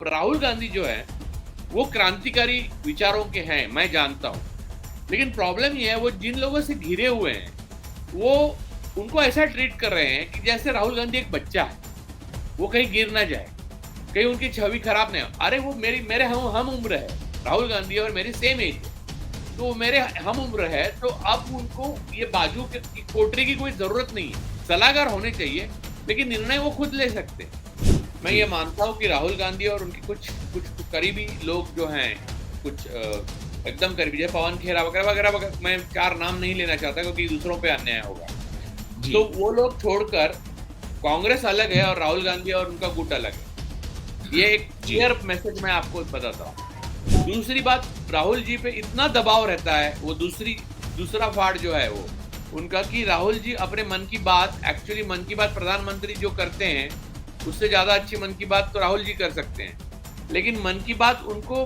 राहुल गांधी जो है वो क्रांतिकारी विचारों के हैं, मैं जानता हूं। लेकिन प्रॉब्लम ये है वो जिन लोगों से घिरे हुए हैं वो उनको ऐसा ट्रीट कर रहे हैं कि जैसे राहुल गांधी एक बच्चा है, वो कहीं गिर ना जाए, कहीं उनकी छवि खराब नहीं हो। अरे वो मेरे हम उम्र है, राहुल गांधी और मेरी सेम एज है, तो वो मेरे हम उम्र है, तो अब उनको ये बाजू की कोटरी की कोई जरूरत नहीं है। सलाहकार होने चाहिए, लेकिन निर्णय वो खुद ले सकते हैं। मैं ये मानता हूँ कि राहुल गांधी और उनके कुछ कुछ करीबी लोग जो हैं, कुछ एकदम करीबी, जैसे पवन खेरा वगैरह वगैरह वगैरह, मैं 4 नाम नहीं लेना चाहता क्योंकि दूसरों पे अन्याय होगा, तो वो लोग छोड़कर कांग्रेस अलग है और राहुल गांधी और उनका गुट अलग है। ये एक क्लियर मैसेज मैं आपको बताता हूँ। दूसरी बात, राहुल जी पे इतना दबाव रहता है, वो दूसरा फाड़ जो है वो उनका, कि राहुल जी अपने मन की बात, एक्चुअली मन की बात प्रधानमंत्री जो करते हैं उससे ज्यादा अच्छी मन की बात तो राहुल जी कर सकते हैं, लेकिन मन की बात उनको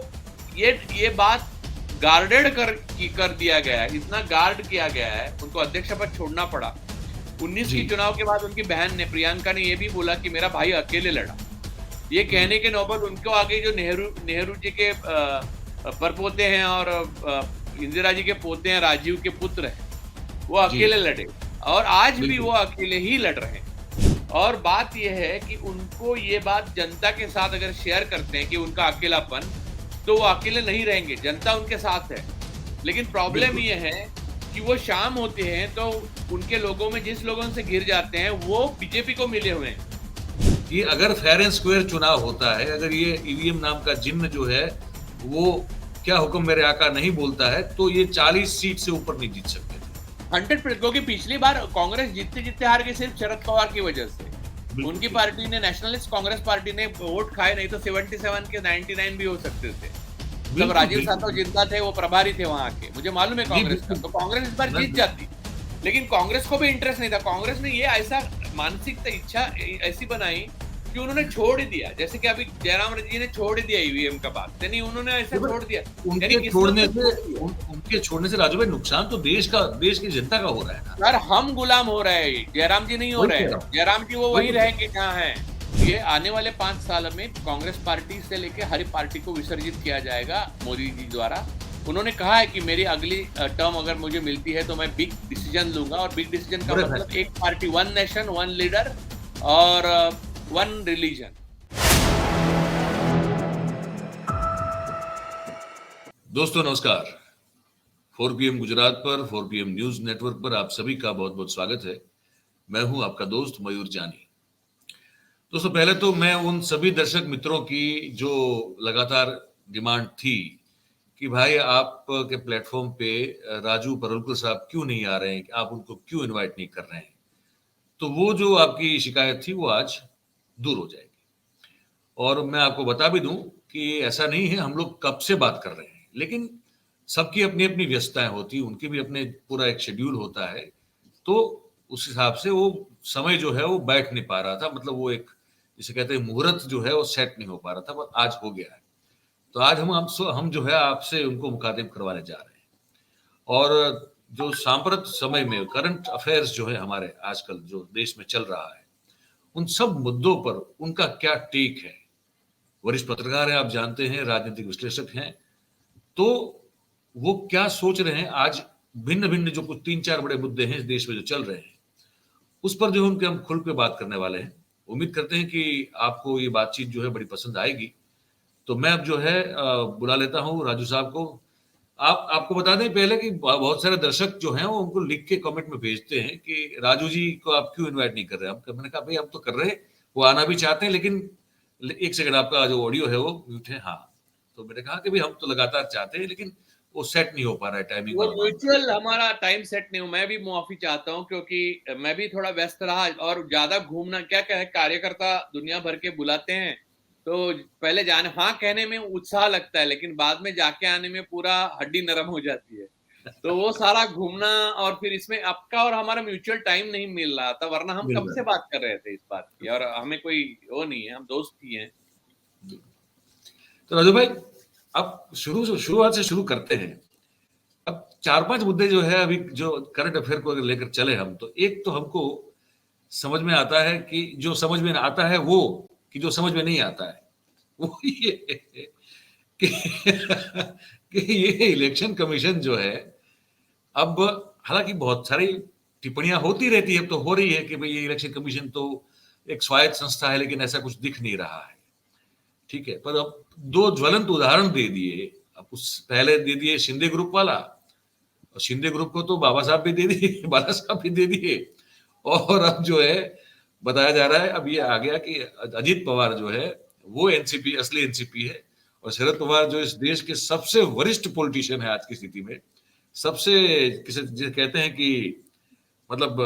ये बात गार्डेड कर दिया गया है, इतना गार्ड किया गया है, उनको अध्यक्ष पद छोड़ना पड़ा। 19 की चुनाव के बाद उनकी बहन ने, प्रियंका ने, ये भी बोला कि मेरा भाई अकेले लड़ा। ये कहने के नौबत उनको आगे जो नेहरू जी के परपोते हैं और इंदिरा जी के पोते हैं, राजीव के पुत्र हैं, वो अकेले लड़े और आज भी वो अकेले ही लड़ रहे हैं। और बात यह है कि उनको ये बात जनता के साथ अगर शेयर करते हैं कि उनका अकेलापन, तो वो अकेले नहीं रहेंगे, जनता उनके साथ है। लेकिन प्रॉब्लम ये है कि वो शाम होते हैं तो उनके लोगों में जिस लोगों से घिर जाते हैं वो बीजेपी को मिले हुए हैं। ये अगर फेयर एंड स्क्वायर चुनाव होता है, अगर ये ईवीएम नाम का चिन्ह जो है वो क्या हुक्म मेरे आका नहीं बोलता है, तो ये 40 सीट से ऊपर नहीं जीत सकते 100%, क्योंकि पिछली बार कांग्रेस जीतते हार गई सिर्फ शरद पवार की वजह से। उनकी पार्टी ने, नेशनलिस्ट कांग्रेस पार्टी ने वोट खाए, नहीं तो 77 के 99 भी हो सकते थे। जब राजीव सातव जिंदा थे, वो प्रभारी थे वहां के, मुझे मालूम है कांग्रेस का, तो कांग्रेस इस बार जीत जाती। लेकिन कांग्रेस को भी इंटरेस्ट नहीं था। कांग्रेस ने ये ऐसा मानसिक इच्छा ऐसी बनाई कि उन्होंने छोड़ ही दिया, जैसे कि अभी जयराम जी ने छोड़ ही दिया ईवीएम का बात, यानी उन्होंने ऐसा छोड़ दिया। उनके छोड़ने से राजू भाई नुकसान तो देश की जनता का हो रहा है यार, हम गुलाम हो रहे हैं, जयराम जी नहीं हो रहे हैं। जयराम जी वो वही रहेंगे जहाँ हैं। ये आने वाले 5 साल में कांग्रेस पार्टी से लेके हर पार्टी को विसर्जित किया जाएगा मोदी जी द्वारा। उन्होंने कहा है कि मेरी अगली टर्म अगर मुझे मिलती है तो मैं बिग डिसीजन लूंगा, और बिग डिसीजन का मतलब एक पार्टी, 1 नेशन 1 लीडर और 1 रिलीजन। दोस्तों नमस्कार, 4 PM गुजरात पर, 4 PM न्यूज नेटवर्क पर आप सभी का बहुत बहुत स्वागत है। मैं हूं आपका दोस्त मयूर जानी। दोस्तों, पहले तो मैं उन सभी दर्शक मित्रों की जो लगातार डिमांड थी कि भाई आप के प्लेटफॉर्म पे राजू परुलकर साहब क्यों नहीं आ रहे हैं, आप उनको क्यों इनवाइट नहीं कर रहे हैं, तो वो जो आपकी शिकायत थी वो आज दूर हो जाएगी। और मैं आपको बता भी दूं कि ऐसा नहीं है, हम लोग कब से बात कर रहे हैं, लेकिन सबकी अपनी अपनी व्यस्तताएं होती है, उनकी भी अपने पूरा एक शेड्यूल होता है, तो उस हिसाब से वो समय जो है वो बैठ नहीं पा रहा था, मतलब वो एक जिसे कहते हैं मुहूर्त जो है वो सेट नहीं हो पा रहा था, पर आज हो गया है। तो आज हम जो है आपसे उनको मुखातिब करवाने जा रहे हैं। और जो सांप्रत समय में करंट अफेयर्स जो है हमारे आजकल जो देश में चल रहा है, उन सब मुद्दों पर उनका क्या टेक है। वरिष्ठ पत्रकार हैं, आप जानते हैं, राजनीतिक विश्लेषक हैं, तो वो क्या सोच रहे हैं आज भिन्न भिन्न जो कुछ 3-4 बड़े मुद्दे हैं इस देश में जो चल रहे हैं, उस पर जो उनके हम खुल के बात करने वाले हैं। उम्मीद करते हैं कि आपको ये बातचीत जो है बड़ी पसंद आएगी। तो मैं अब जो है बुला लेता हूँ राजू साहब को। आपको बता दें पहले कि बहुत सारे दर्शक जो हैं वो उनको लिख के कमेंट में भेजते हैं कि राजू जी को आप क्यों इनवाइट नहीं कर रहे हैं। मैंने कहा भाई हम तो कर रहे हैं, वो आना भी चाहते हैं, लेकिन 1 सेकंड आपका जो ऑडियो है वो म्यूट है। हाँ, तो मैंने कहा कि भाई हम तो लगातार चाहते हैं, लेकिन वो सेट नहीं हो पा रहा है टाइमिंग। वो म्यूचुअल हमारा टाइम सेट नहीं हो। मैं भी माफी चाहता हूँ क्योंकि मैं भी थोड़ा व्यस्त रहा और ज्यादा घूमना, क्या क्या कार्यकर्ता दुनिया भर के बुलाते हैं, तो पहले जाने हाँ कहने में उत्साह लगता है, लेकिन बाद में जाके आने में पूरा हड्डी नरम हो जाती है। तो वो सारा घूमना, और फिर इसमें आपका और हमारा म्यूचुअल टाइम नहीं मिल रहा था, वरना हम कब से बात कर रहे थे इस बात की, और हमें कोई वो नहीं है, हम दोस्त ही हैं। तो राजू भाई, अब शुरुआत से शुरू करते हैं। अब 4-5 मुद्दे जो है अभी जो करंट अफेयर को अगर लेकर चले हम, तो एक तो हमको समझ में आता है कि जो समझ में आता है वो, कि जो समझ में नहीं आता है वो ये है कि कि ये इलेक्शन कमीशन जो है, अब हालांकि बहुत सारी टिप्पणियां होती रहती है, तो हो रही है कि भाई ये इलेक्शन कमीशन तो एक स्वायत्त संस्था है, लेकिन ऐसा कुछ दिख नहीं रहा है। ठीक है, पर अब दो ज्वलंत उदाहरण दे दिए। अब उस पहले दे दिए शिंदे ग्रुप वाला, और शिंदे ग्रुप को तो बाबा साहब भी दे दिए, बाला साहब भी दे दिए, और अब जो है बताया जा रहा है, अब ये आ गया कि अजीत पवार जो है वो एनसीपी, असली एनसीपी है, और शरद पवार जो इस देश के सबसे वरिष्ठ पॉलिटिशियन है आज की स्थिति में, सबसे किसे कहते हैं कि मतलब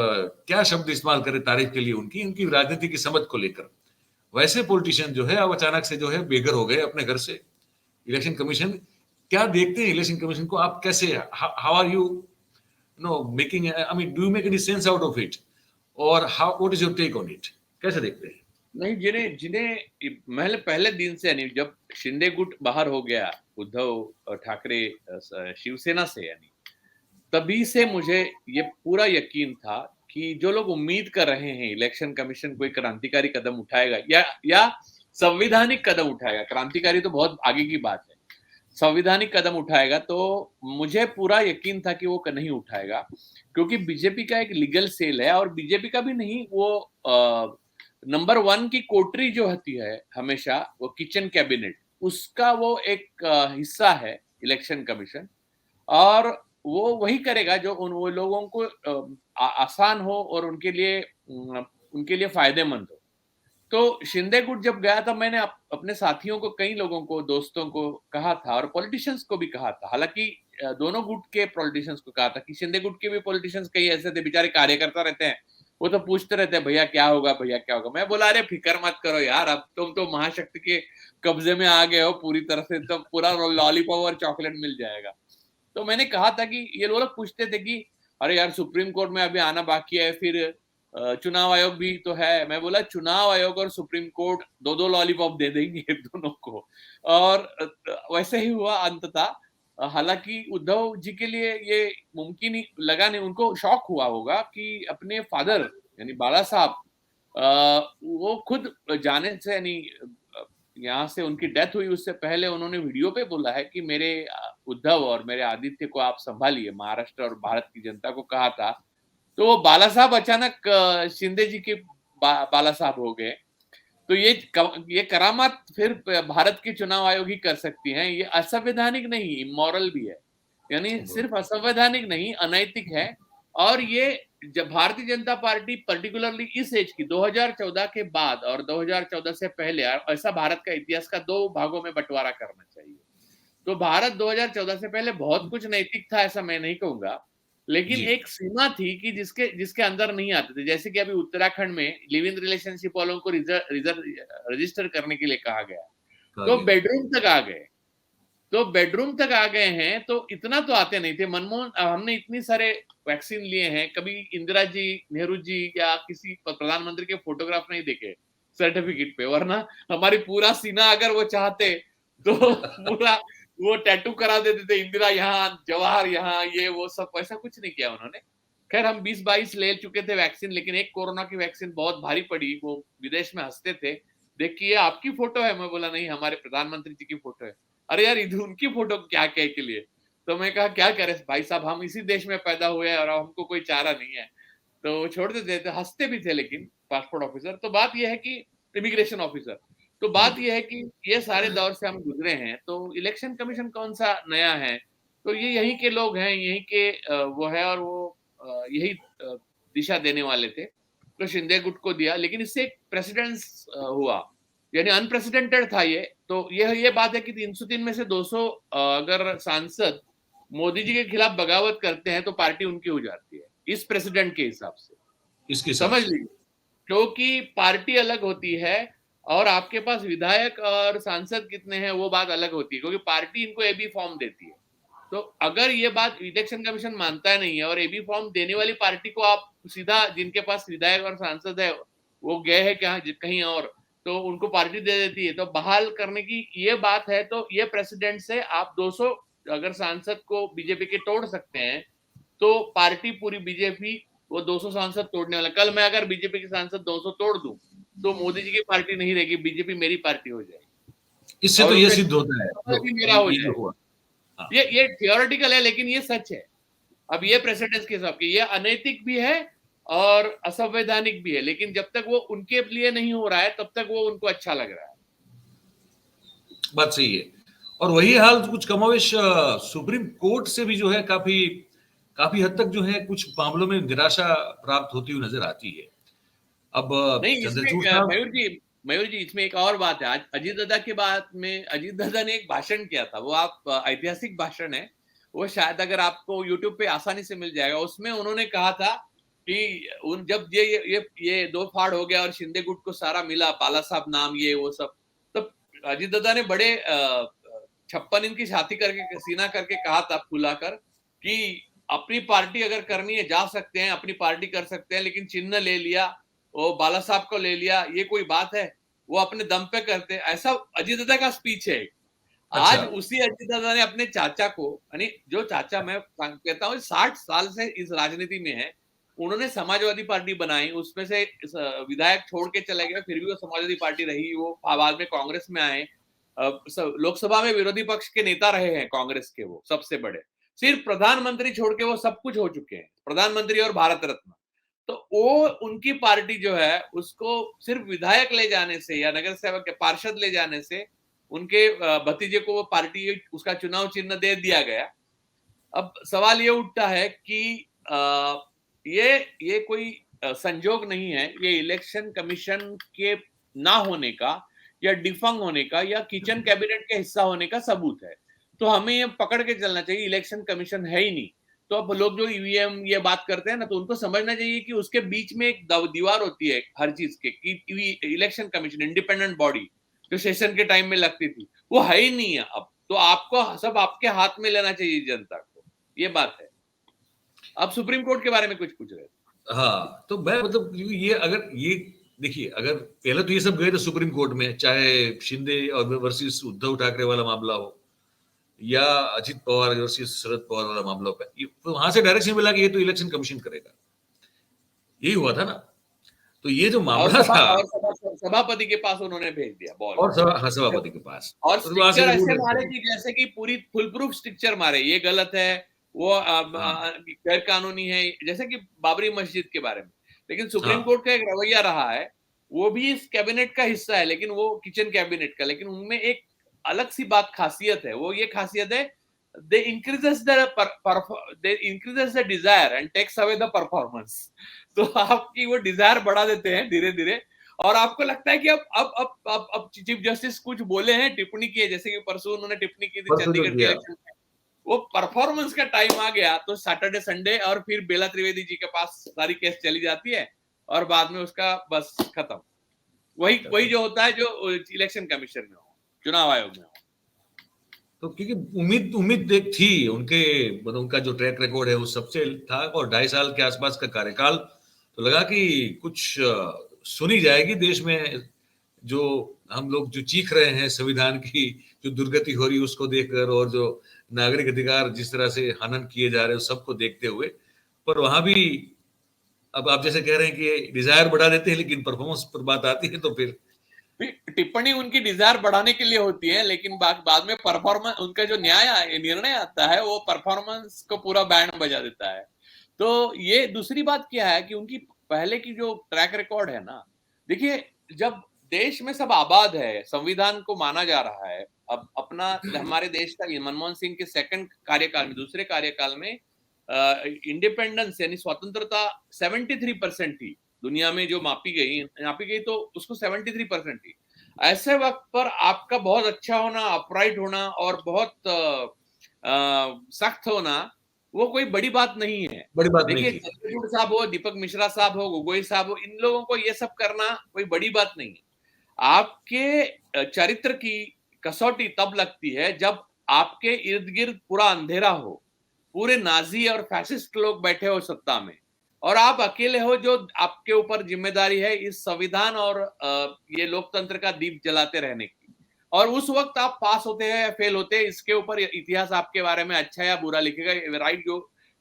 क्या शब्द इस्तेमाल करें तारीफ के लिए उनकी, उनकी राजनीति की समझ को लेकर, वैसे पॉलिटिशियन जो है अब अचानक से जो है बेघर हो गए अपने घर से। इलेक्शन कमीशन क्या देखते हैं, इलेक्शन कमीशन को आप कैसे, how are you know making, I mean do you make any sense out of it, और how, what is your take on it, कैसे देखते हैं? नहीं, जिन्हें जिन्हें पहले पहले दिन से, यानी जब शिंदे गुट बाहर हो गया उद्धव ठाकरे शिवसेना से, यानी तभी से मुझे ये पूरा यकीन था कि जो लोग उम्मीद कर रहे हैं इलेक्शन कमीशन कोई क्रांतिकारी कदम उठाएगा या संवैधानिक कदम उठाएगा, क्रांतिकारी तो बहुत आगे की बात है, संवैधानिक कदम उठाएगा, तो मुझे पूरा यकीन था कि वो नहीं उठाएगा, क्योंकि बीजेपी का एक लीगल सेल है, और बीजेपी का भी नहीं, वो नंबर 1 की कोटरी जो होती है हमेशा, वो किचन कैबिनेट, उसका वो एक हिस्सा है इलेक्शन कमीशन, और वो वही करेगा जो वो लोगों को आसान हो और उनके लिए फायदेमंद हो। तो शिंदे गुट जब गया था, मैंने अपने साथियों को, कई लोगों को, दोस्तों को कहा था, और पॉलिटिशियंस को भी कहा था, हालांकि दोनों गुट के पॉलिटिशियंस को कहा था कि शिंदे गुट के भी पॉलिटिशियंस कई ऐसे थे, बेचारे कार्यकर्ता रहते हैं, वो तो पूछते रहते हैं भैया क्या होगा, भैया क्या होगा। मैं बोला अरे फिक्र मत करो यार, अब तुम तो महाशक्ति के कब्जे में आ गए हो पूरी तरह से, तो पूरा लॉलीपॉप और चॉकलेट मिल जाएगा। तो मैंने कहा था कि ये लोग पूछते थे कि अरे यार सुप्रीम कोर्ट में अभी आना बाकी है, फिर चुनाव आयोग भी तो है। मैं बोला चुनाव आयोग और सुप्रीम कोर्ट दो दो लॉलीपॉप दे देंगे दोनों को, और वैसे ही हुआ अंततः। हालांकि उद्धव जी के लिए ये मुमकिन ही लगा नहीं, उनको शॉक हुआ होगा कि अपने फादर यानी बाला साहब वो खुद जाने से, यानी यहाँ से उनकी डेथ हुई उससे पहले उन्होंने वीडियो पे बोला है कि मेरे उद्धव और मेरे आदित्य को आप संभालिए, महाराष्ट्र और भारत की जनता को कहा था। तो वो बाला साहब अचानक शिंदे जी के बाला साहब हो गए। तो ये करामात फिर भारत के चुनाव आयोग ही कर सकती हैं। ये असंवैधानिक नहीं, इमोरल भी है, यानी सिर्फ असंवैधानिक नहीं, अनैतिक है। और ये जब भारतीय जनता पार्टी पर्टिकुलरली इस एज की 2014 के बाद और 2014 से पहले, ऐसा भारत का इतिहास का 2 भागों में बंटवारा करना चाहिए। तो भारत 2014 से पहले बहुत कुछ नैतिक था, ऐसा मैं नहीं कहूंगा, लेकिन एक सीमा थी कि जिसके अंदर नहीं आते थे। जैसे कि अभी उत्तराखंड में लिव इन रिलेशनशिप वालों को रजिस्टर करने के लिए कहा गया, तो बेडरूम तक आ गए, तो बेडरूम तक आ गए हैं, तो इतना तो आते नहीं थे। मनमोहन, हमने इतनी सारे वैक्सीन लिए हैं, कभी इंदिरा जी, नेहरू जी या किसी प्रधानमंत्री के फोटोग्राफ नहीं देखे सर्टिफिकेट पे, वरना हमारी पूरा सीना अगर वो चाहते तो पूरा वो टैटू करा देते थे, इंदिरा यहाँ, जवाहर यहाँ, ये वो सब। ऐसा कुछ नहीं किया उन्होंने। खैर हम 20-22 ले चुके थे वैक्सीन, लेकिन एक कोरोना की वैक्सीन बहुत भारी पड़ी, वो विदेश में हंसते थे, देखिए आपकी फोटो है। मैं बोला नहीं, हमारे प्रधानमंत्री जी की फोटो है। अरे यार इधर उनकी फोटो क्या कह के लिए। तो मैं कहा क्या करें भाई साहब, हम इसी देश में पैदा हुए हैं और हमको कोई चारा नहीं है, तो छोड़ देते थे। हंसते भी थे, लेकिन पासपोर्ट ऑफिसर। तो बात यह है कि इमिग्रेशन ऑफिसर, तो बात यह है कि ये सारे दौर से हम गुजरे हैं, तो इलेक्शन कमीशन कौन सा नया है, तो ये यहीं के लोग हैं, यहीं के वो है, और वो यही दिशा देने वाले थे, तो शिंदे गुट को दिया। लेकिन इससे एक प्रेसिडेंस हुआ, यानी अनप्रेसिडेंटेड था ये। तो ये बात है कि 303 में से 200 अगर सांसद मोदी जी के खिलाफ बगावत करते हैं तो पार्टी उनकी हो जाती है, इस प्रेसिडेंट के हिसाब से, इसके समझ लीजिए। क्योंकि पार्टी अलग होती है और आपके पास विधायक और सांसद कितने हैं वो बात अलग होती है, क्योंकि पार्टी इनको एबी फॉर्म देती है। तो अगर ये बात इलेक्शन कमीशन मानता नहीं है और एबी फॉर्म देने वाली पार्टी को आप सीधा, जिनके पास विधायक और सांसद है वो गए हैं कहीं और, तो उनको पार्टी दे देती है, तो बहाल करने की ये बात है। तो ये प्रेसिडेंट से आप 200 अगर सांसद को बीजेपी के तोड़ सकते हैं, तो पार्टी पूरी बीजेपी वो 200 सांसद तोड़ने वाला। कल मैं अगर बीजेपी के सांसद 200 तोड़ दूं तो मोदी जी की पार्टी नहीं रहेगी, बीजेपी मेरी पार्टी हो जाएगी। इससे और तो ये उनका सिद्ध होता है भी मेरा हो ये जो जाए। हुआ। हाँ। ये थियोरेटिकल है, लेकिन ये सच है। अब ये प्रेसिडेंट्स के हिसाब के ये अनैतिक भी है और असंवैधानिक भी है, लेकिन जब तक वो उनके लिए नहीं हो रहा है तब तक वो उनको अच्छा लग रहा है। बात सही है। और वही हाल कुछ कमोवेश सुप्रीम कोर्ट से भी जो है काफी काफी हद तक जो है कुछ मामलों में निराशा प्राप्त होती हुई नजर आती है। अब नहीं, चंद्रचूड़ इसमें साहब। मयूर जी इसमें एक और बात है। आज अजीत दादा के बाद में अजीत दादा ने एक भाषण किया था, वो आप ऐतिहासिक भाषण है। वो शायद अगर आपको यूट्यूब पे आसानी से मिल जाएगा। उसमें उन्होंने कहा था कि उन जब ये दो फाड़ हो गया और शिंदे गुट को सारा मिला, बाला साहब नाम ये वो सब, तब अजीत दादा ने बड़े 56 इंच की छाती करके सीना करके कहा था फुलाकर कि अपनी पार्टी अगर करनी है जा सकते हैं, अपनी पार्टी कर सकते हैं, लेकिन चिन्ह ले लिया, वो बाला साहब को ले लिया, ये कोई बात है? वो अपने दम पे करते। ऐसा अजीत दादा का स्पीच है। अच्छा। आज उसी अजीत दादा ने अपने चाचा को, यानी जो चाचा मैं कहता हूँ 60 साल से इस राजनीति में है, उन्होंने समाजवादी पार्टी बनाई, उसमें से विधायक छोड़ के चले गए, फिर भी वो समाजवादी पार्टी रही। वो बाद में कांग्रेस में आए, लोकसभा में विरोधी पक्ष के नेता रहे हैं कांग्रेस के, वो सबसे बड़े। सिर्फ प्रधानमंत्री छोड़ के वो सब कुछ हो चुके हैं, प्रधानमंत्री और भारत रत्न। तो वो उनकी पार्टी जो है उसको सिर्फ विधायक ले जाने से या नगर सेवक के पार्षद ले जाने से उनके भतीजे को वो पार्टी उसका चुनाव चिन्ह दे दिया गया। अब सवाल ये उठता है कि ये कोई संजोग नहीं है, ये इलेक्शन कमीशन के ना होने का या डिफंग होने का या किचन कैबिनेट के हिस्सा होने का सबूत है। तो हमें ये पकड़ के चलना चाहिए इलेक्शन कमीशन है ही नहीं। तो अब लोग जो ईवीएम ये बात करते हैं ना, तो उनको समझना चाहिए कि उसके बीच में एक दीवार होती है हर चीज के, कि इलेक्शन कमीशन इंडिपेंडेंट बॉडी जो सेशन के टाइम में लगती थी, वो है ही नहीं है अब। तो आपको सब आपके हाथ में लेना चाहिए जनता को, ये बात है। आप सुप्रीम कोर्ट के बारे में कुछ पूछ रहे थे? हाँ, तो मैं मतलब ये अगर ये देखिए, अगर पहले तो ये सब गए थे सुप्रीम कोर्ट में, चाहे शिंदे और वर्सेस उद्धव ठाकरे वाला मामला हो या अजित पवार वर्सेस शरद पवार वाला मामला हो, तो वहां से डायरेक्शन मिला कि ये तो इलेक्शन कमीशन करेगा। यही हुआ था ना। तो ये जो मामला था, सभापति के पास उन्होंने भेज दिया बॉल, और सभापति के पास, और तो वहां से स्ट्रक्चर ऐसे रूल मारे कि जैसे कि पूरी फुल प्रूफ स्ट्रक्चर मारे, ये गलत है, वो हाँ गैर कानूनी है, जैसे कि बाबरी मस्जिद के बारे में। लेकिन सुप्रीम हाँ कोर्ट का एक रवैया रहा है, वो भी इस कैबिनेट का हिस्सा है, लेकिन वो किचन कैबिनेट का, लेकिन उनमें एक अलग सी बात खासियत है। वो ये खासियत है, they increases the desire and takes away the performance. तो आपकी वो डिजायर बढ़ा देते हैं धीरे धीरे, और आपको लगता है कि अब चीफ जस्टिस कुछ बोले हैं, टिप्पणी की है, जैसे कि परसों उन्होंने टिप्पणी की थी परसों जो चंडीगढ़ के किया। इलेक्शन में। वो परफॉर्मेंस का टाइम आ गया तो सैटरडे संडे और फिर बेला त्रिवेदी जी के पास सारी केस चली जाती है, और बाद में उसका बस खत्म। वही जो होता है जो इलेक्शन कमीशन में हो, चुनाव आयोग में हो। तो क्योंकि उम्मीद उम्मीद एक थी उनके, मतलब उनका जो ट्रैक रिकॉर्ड है वो सबसे था, और 2.5 साल के आसपास का कार्यकाल, तो लगा कि कुछ सुनी जाएगी देश में। जो हम लोग जो चीख रहे हैं संविधान की जो दुर्गति हो रही है उसको देखकर, और जो नागरिक अधिकार जिस तरह से हनन किए जा रहे हैं सबको देखते हुए, पर वहां भी अब आप जैसे कह रहे हैं कि डिजायर बढ़ा देते हैं, लेकिन परफॉर्मेंस पर बात आती है तो फिर टिप्पणी उनकी डिजायर बढ़ाने के लिए होती है, लेकिन बाद में परफॉर्मेंस, उनका जो निर्णय आता है वो परफॉर्मेंस को पूरा बैंड बजा देता है। तो ये दूसरी बात क्या है कि उनकी पहले की जो ट्रैक रिकॉर्ड है ना, देखिए जब देश में सब आबाद है, संविधान को माना जा रहा है, अब अपना हमारे देश का मनमोहन सिंह के सेकंड कार्यकाल में, दूसरे कार्यकाल में इंडिपेंडेंस यानी स्वतंत्रता 73% थी दुनिया में, जो मापी गई तो उसको 73% थी। ऐसे वक्त पर आपका बहुत अच्छा होना, अपराइट होना और बहुत सख्त होना वो कोई बड़ी बात नहीं है। बड़ी बात नहीं देखिए थी। चंद्रचूड़ साहब हो, दीपक मिश्रा साहब हो, गोगोई साहब हो, इन लोगों को ये सब करना कोई बड़ी बात नहीं है। आपके चरित्र की कसौटी तब लगती है जब आपके इर्द गिर्द पूरा अंधेरा हो, पूरे नाजी और फैसिस्ट लोग बैठे हो सत्ता में, और आप अकेले हो जो आपके ऊपर जिम्मेदारी है इस संविधान और ये लोकतंत्र का दीप जलाते रहने की। और उस वक्त आप पास होते हैं या फेल होते हैं, इसके ऊपर इतिहास आपके बारे में अच्छा या बुरा लिखेगा, right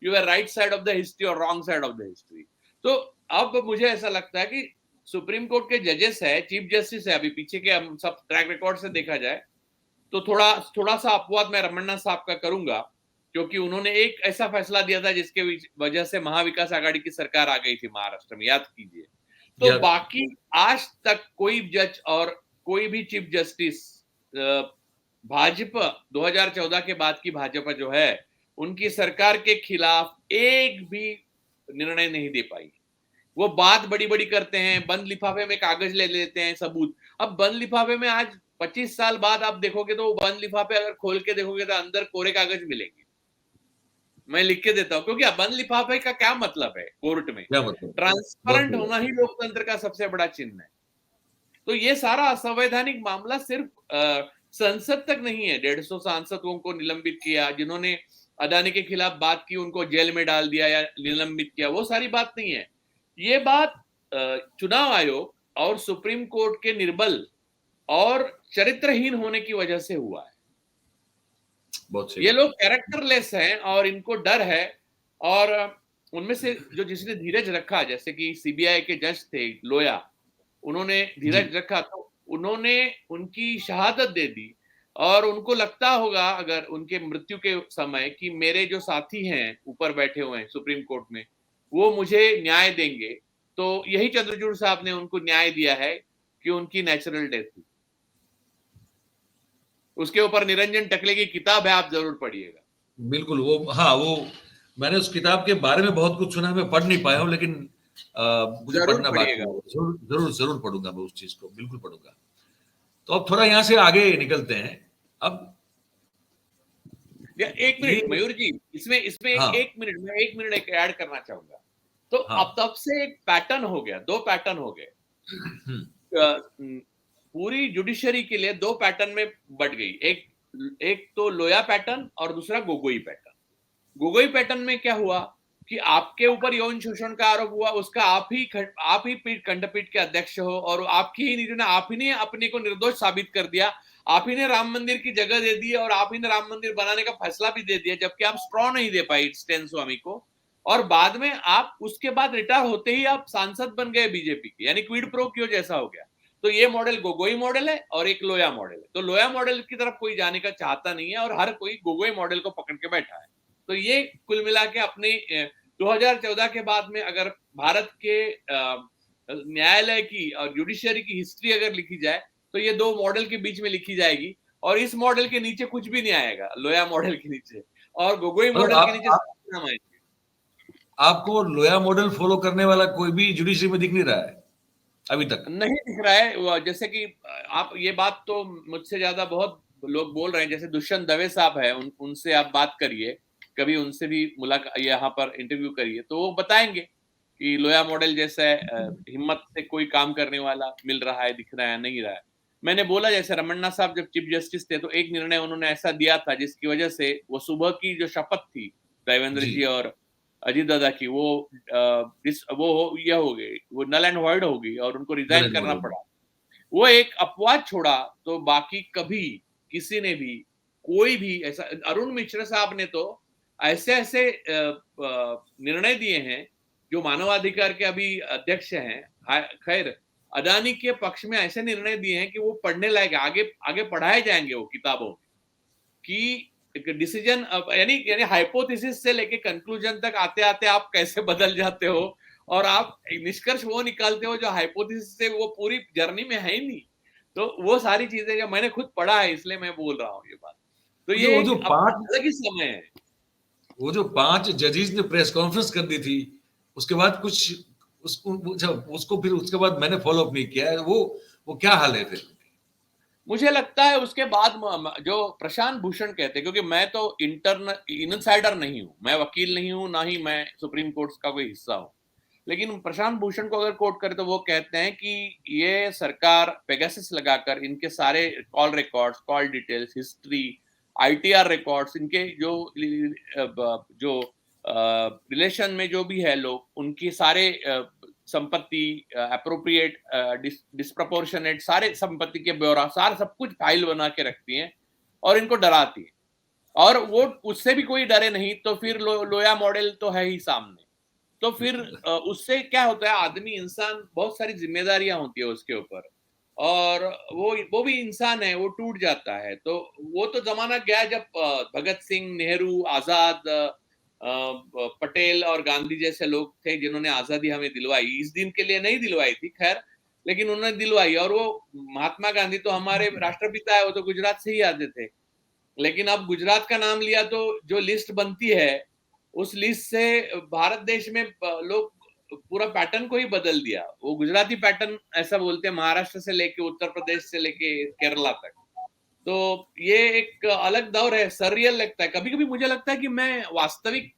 you are right side of the history और wrong side of the history. तो अब मुझे ऐसा लगता है कि सुप्रीम कोर्ट के जजेस है, चीफ जस्टिस है, अभी पीछे के हम सब ट्रैक रिकॉर्ड से देखा जाए तो थोड़ा थोड़ा सा अपवाद मैं रमन्ना साहब का करूंगा, क्योंकि उन्होंने एक ऐसा फैसला दिया था जिसके वजह से महाविकास आघाड़ी की सरकार आ गई थी महाराष्ट्र में, याद कीजिए। तो याद बाकी आज तक कोई जज और कोई भी चीफ जस्टिस, भाजपा 2014 के बाद की भाजपा जो है, उनकी सरकार के खिलाफ एक भी निर्णय नहीं दे पाई। वो बात बड़ी बड़ी करते हैं, बंद लिफाफे में कागज ले लेते हैं सबूत। अब बंद लिफाफे में आज 25 साल बाद आप देखोगे तो बंद लिफाफे अगर खोल के देखोगे तो अंदर कोरे कागज मिलेंगे। मैं लिख के देता हूं, क्योंकि बंद लिफाफे का क्या मतलब है कोर्ट में? क्या मतलब? बहुत ट्रांसपेरेंट बढ़िया। होना ही लोकतंत्र का सबसे बड़ा चिन्ह है। तो ये सारा असंवैधानिक मामला सिर्फ संसद तक नहीं है। 150 सांसदों को निलंबित किया, जिन्होंने अदानी के खिलाफ बात की उनको जेल में डाल दिया या निलंबित किया, वो सारी बात नहीं है। ये बात चुनाव आयोग और सुप्रीम कोर्ट के निर्बल और चरित्रहीन होने की वजह से हुआ है। बहुत सही ये बात। लोग कैरेक्टरलेस हैं और इनको डर है। और उनमें से जो जिसने धीरज रखा, जैसे कि सीबीआई के जज थे लोया, उन्होंने जी। धीरज रखा तो उन्होंने उनकी शहादत दे दी। और उनको लगता होगा अगर उनके मृत्यु के समय कि मेरे जो साथी हैं ऊपर बैठे हुए हैं सुप्रीम कोर्ट में, वो मुझे न्याय देंगे, तो यही चंद्रचूड़ साहब ने उनको न्याय दिया है कि उनकी नेचुरल डेथ हुई। उसके ऊपर निरंजन टकले की किताब है, आप जरूर पढ़िएगा। बिल्कुल। वो, हाँ, वो मैंने उस किताब के बारे में बहुत कुछ सुना है, मैं पढ़ नहीं पाया हूँ, लेकिन मुझे जरूर पढ़ना बाकी पढ़िएगा। है। जरूर जरूर जरूर पढ़ूंगा मैं उस चीज को, बिल्कुल पढ़ूंगा। तो अब थोड़ा यहाँ से आगे निकलते हैं। अब या एक ये, मिनट मयूर जी, इसमें इसमें हाँ एक मिनट में एक मिनट एक ऐड करना चाहूंगा। तो हाँ, अब तब से एक पैटर्न हो गया, दो पैटर्न हो गए। पूरी जुडिशरी के लिए दो पैटर्न में बट गई। एक एक तो लोया पैटर्न और दूसरा गोगोई पैटर्न। गोगोई पैटर्न में क्या हुआ कि आपके ऊपर यौन शोषण का आरोप हुआ, उसका आप ही खंडपीठ के अध्यक्ष हो और आपकी ही नीति ने आप ही ने अपने को निर्दोष साबित कर दिया। आप ही ने राम मंदिर की जगह दे दी और आप ही ने राम मंदिर बनाने का फैसला भी दे दिया, जबकि आप स्ट्रॉ नहीं दे पाई स्टेन स्वामी को। और बाद में आप उसके बाद रिटायर होते ही आप सांसद बन गए बीजेपी के, यानी क्विड प्रो क्यो जैसा हो गया। तो ये मॉडल गोगोई मॉडल है और एक लोया मॉडल है। तो लोया मॉडल की तरफ कोई जाने का चाहता नहीं है और हर कोई गोगोई मॉडल को पकड़ के बैठा है। तो ये कुल मिला के अपने 2014 के बाद में अगर भारत के न्यायालय की और जुडिशरी की हिस्ट्री अगर लिखी जाए तो ये दो मॉडल के बीच में लिखी जाएगी। और इस मॉडल के नीचे कुछ भी नहीं आएगा, लोया मॉडल के नीचे और गोगोई मतलब मॉडल के नीचे नाम आएंगे। आपको लोया मॉडल फॉलो करने वाला कोई भी जुडिशरी में दिख नहीं रहा है अभी तक? नहीं दिख रहा है। जैसे कि आप ये बात तो मुझसे ज्यादा बहुत लोग बोल रहे हैं, जैसे दुष्यंत दवे साहब है, उनसे आप बात करिए, कभी उनसे भी मुलाकात यहाँ पर इंटरव्यू करिए तो वो बताएंगे कि लोया मॉडल जैसा हिम्मत से कोई काम करने वाला मिल रहा है, दिख रहा है, नहीं रहा है। मैंने बोला जैसे रमन्ना साहब जब चीफ जस्टिस थे तो एक निर्णय उन्होंने ऐसा दिया था जिसकी वजह से वो सुबह की जो शपथ थी देवेंद्र जी। जी और अजीत दादा की, वो ये हो गई, वो नल एंड वॉइड हो गई और उनको रिजाइन नरेंद्र करना मोदी। पड़ा। वो एक अपवाद छोड़ा तो बाकी कभी किसी ने भी कोई भी ऐसा, अरुण मिश्रा साहब ने तो ऐसे ऐसे निर्णय दिए हैं जो मानवाधिकार के अभी अध्यक्ष हैं, खैर अदानी के पक्ष में ऐसे निर्णय दिए हैं कि वो पढ़ने लायक, आगे आगे पढ़ाए जाएंगे वो किताबों में कि डिसीजन, यानी यानी हाइपोथेसिस से लेके कंक्लूजन तक आते आते आप कैसे बदल जाते हो और आप एक निष्कर्ष वो निकालते हो जो हाइपोथेसिस से वो पूरी जर्नी में है ही नहीं। तो वो सारी चीजें जो मैंने खुद पढ़ा है इसलिए मैं बोल रहा हूँ ये बात। तो जो ये वो एक जो अपना अलग ही समय है। वो जो 5 जजेस ने प्रेस कॉन्फ्रेंस कर दी थी, उसके बाद कुछ उसको फिर उसके बाद मैंने फॉलो अप नहीं किया है। वो क्या हाल है फिर? मुझे लगता है उसके बाद जो प्रशांत भूषण कहते हैं, क्योंकि मैं तो इनसाइडर नहीं हूं, मैं वकील नहीं हूं, ना ही मैं सुप्रीम कोर्ट का कोई हिस्सा हूं, लेकिन प्रशांत भूषण को अगर कोट करें तो वो कहते हैं कि ये सरकार पेगासस लगाकर इनके सारे call records, call details, history, ITR records, इनके जो रिलेशन में जो भी है लोग, उनकी सारे संपत्ति, अप्रोप्रिएट, डिस्प्रपोर्शनेट, सारे संपत्ति के ब्यौरा, सारा सब कुछ फाइल बना के रखती हैं और इनको डराती है। और वो उससे भी कोई डरे नहीं तो फिर लोया मॉडल तो है ही सामने। तो फिर उससे क्या होता है, आदमी, इंसान, बहुत सारी जिम्मेदारियां होती है उसके ऊपर। और वो भी इंसान है, वो टूट जाता है। तो वो तो जमाना गया जब भगत सिंह, नेहरू, आजाद, पटेल और गांधी जैसे लोग थे जिन्होंने आजादी हमें दिलवाई। इस दिन के लिए नहीं दिलवाई थी खैर, लेकिन उन्होंने दिलवाई। और वो महात्मा गांधी तो हमारे राष्ट्रपिता है, वो तो गुजरात से ही आते थे। लेकिन अब गुजरात का नाम लिया तो जो लिस्ट बनती है, उस लिस्ट से भारत देश में लोग पूरा पैटर्न को ही बदल दिया। वो गुजराती पैटर्न ऐसा बोलते हैं, महाराष्ट्र से लेके उत्तर प्रदेश से लेके केरला तक। तो ये एक अलग दौर है, सररियल लगता है। कभी कभी मुझे लगता है कि मैं वास्तविक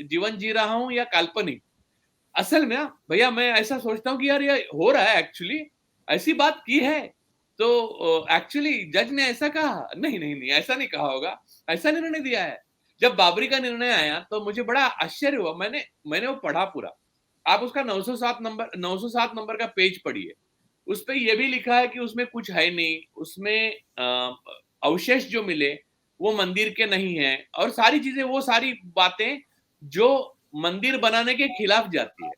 जीवन जी रहा हूं या काल्पनिक। असल में भैया मैं ऐसा सोचता हूँ कि यार ये हो रहा है एक्चुअली, ऐसी बात की है तो एक्चुअली जज ने ऐसा कहा, नहीं नहीं नहीं ऐसा नहीं कहा होगा, ऐसा निर्णय दिया है। जब बाबरी का निर्णय आया तो मुझे बड़ा आश्चर्य हुआ। मैंने मैंने वो पढ़ा पूरा। आप उसका 907 नंबर का पेज पढ़िए। उस पे ये भी लिखा है कि उसमें कुछ है नहीं, उसमें अवशेष जो मिले वो मंदिर के नहीं है, और सारी चीजें, वो सारी बातें जो मंदिर बनाने के खिलाफ जाती है।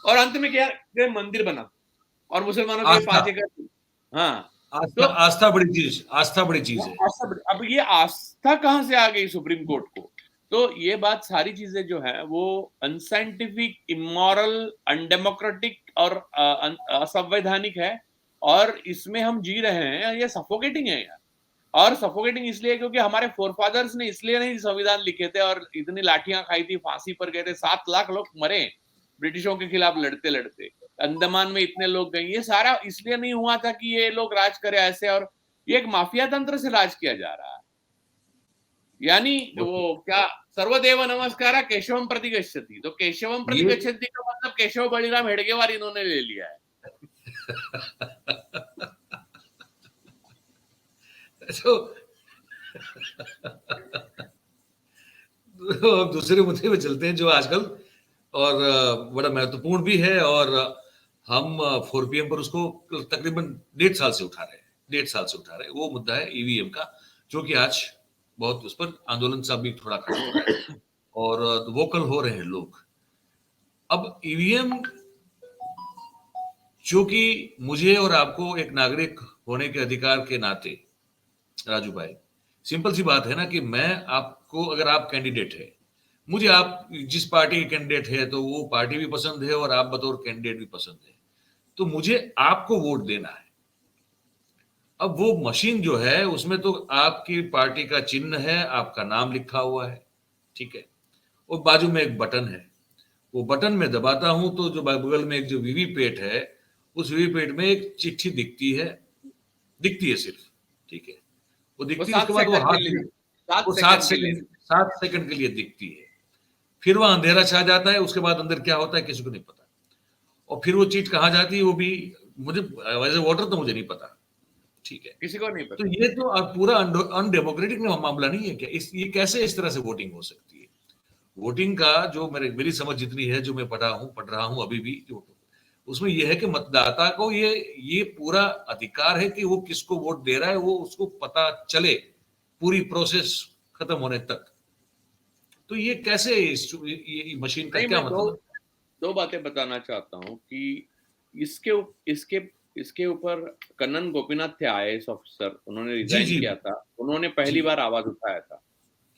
और अंत में क्या, मंदिर बना और मुसलमानों के आस्था, 5 एकड़। हाँ, आस्था, तो आस्था बड़ी चीज, आस्था बड़ी चीज है। अब ये आस्था कहां से आ गई सुप्रीम कोर्ट को? तो ये बात, सारी चीजें जो है वो अनसाइंटिफिक, इमोरल, अनडेमोक्रेटिक और असंवैधानिक है। और इसमें हम जी रहे हैं, ये सफोकेटिंग है यार। और सफोकेटिंग इसलिए क्योंकि हमारे फोरफादर्स ने इसलिए नहीं संविधान लिखे थे और इतनी लाठियां खाई थी, फांसी पर गए थे, 7 लाख लोग मरे ब्रिटिशों के खिलाफ लड़ते लड़ते। अंडमान में इतने लोग गए, ये सारा इसलिए नहीं हुआ था कि ये लोग राज करे ऐसे। और ये एक माफिया तंत्र से राज किया जा रहा है। यानी वो क्या, सर्वदेव नमस्कार केशवम प्रतिगच्छति, तो केशवम ये प्रतिगच्छति का मतलब केशव बलिराम हेडगेवार इन्होंने ले लिया है। तो अब दूसरे मुद्दे पे चलते हैं जो आजकल और बड़ा महत्वपूर्ण भी है, और हम 4PM पर उसको तकरीबन 1.5 साल से उठा रहे हैं, 1.5 साल से उठा रहे हैं। वो मुद्दा है ईवीएम का, जो कि आज बहुत उस पर आंदोलन सा भी थोड़ा खड़ा हो रहा है और वोकल हो रहे हैं लोग। अब ईवीएम, जो कि मुझे और आपको एक नागरिक होने के अधिकार के नाते, राजू भाई, सिंपल सी बात है ना कि मैं आपको, अगर आप कैंडिडेट है, मुझे आप जिस पार्टी के कैंडिडेट है तो वो पार्टी भी पसंद है और आप बतौर कैंडिडेट भी पसंद है, तो मुझे आपको वोट देना है। अब वो मशीन जो है उसमें तो आपकी पार्टी का चिन्ह है, आपका नाम लिखा हुआ है, ठीक है, और बाजू में एक बटन है। वो बटन में दबाता हूं तो जो बगल में एक जो वीवीपैट है, उस वीवीपैट में एक चिट्ठी दिखती है सिर्फ, ठीक है। वो वो दिखती है, उसके 7 बाद वो सेकंड के हाथ लिए, में, वो 7 सेकंड के लिए। 7 सेकंड के लिए दिखती है। फिर वहां अंधेरा छा जाता है, उसके बाद अंदर क्या होता है किसी को नहीं पता। और फिर वो चीज कहाँ जाती है वो भी मुझे, एज ए वोटर तो मुझे नहीं पता, ठीक है। किसी को नहीं तो पता। ये तो अब पूरा अनडेमोक्रेटिक मामला नहीं है क्या? ये कैसे इस तरह से वोटिंग हो सकती है? वोटिंग का जो मेरी समझ जितनी है, जो मैं पढ़ रहा हूं अभी भी, जो उसमें यह है कि मतदाता को ये पूरा अधिकार है कि वो किसको वोट दे रहा है, वो उसको पता चले पूरी प्रोसेस खत्म होने तक। तो ये कैसे ये मशीन का नहीं, क्या मैं दो मतलब? दो बातें बताना चाहता हूँ कि इसके इसके इसके ऊपर कन्नन गोपीनाथ थे, आईएएस ऑफिसर, उन्होंने जी रिजाइन जी किया था, उन्होंने जी पहली बार आवाज उठाया था।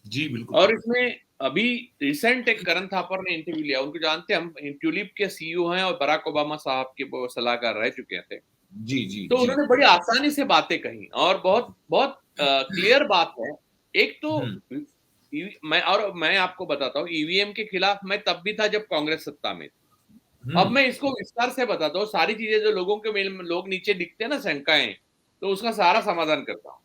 जी बिल्कुल। और इसमें अभी रिसेंट एक करण थापर ने इंटरव्यू लिया, उनको जानते हैं हम, ट्यूलिप के सीईओ हैं और बराक ओबामा साहब के वो सलाहकार रह चुके थे। जी जी तो जी। उन्होंने बड़ी आसानी से बातें कही और बहुत बहुत क्लियर बात है। एक तो हम्म मैं आपको बताता हूँ, ईवीएम के खिलाफ मैं तब भी था जब कांग्रेस सत्ता में थी। अब हम्म। मैं इसको विस्तार से बताता हूँ, सारी चीजें जो लोगों के लोग नीचे दिखते हैं ना, शंकाएं, तो उसका सारा समाधान करता हूँ।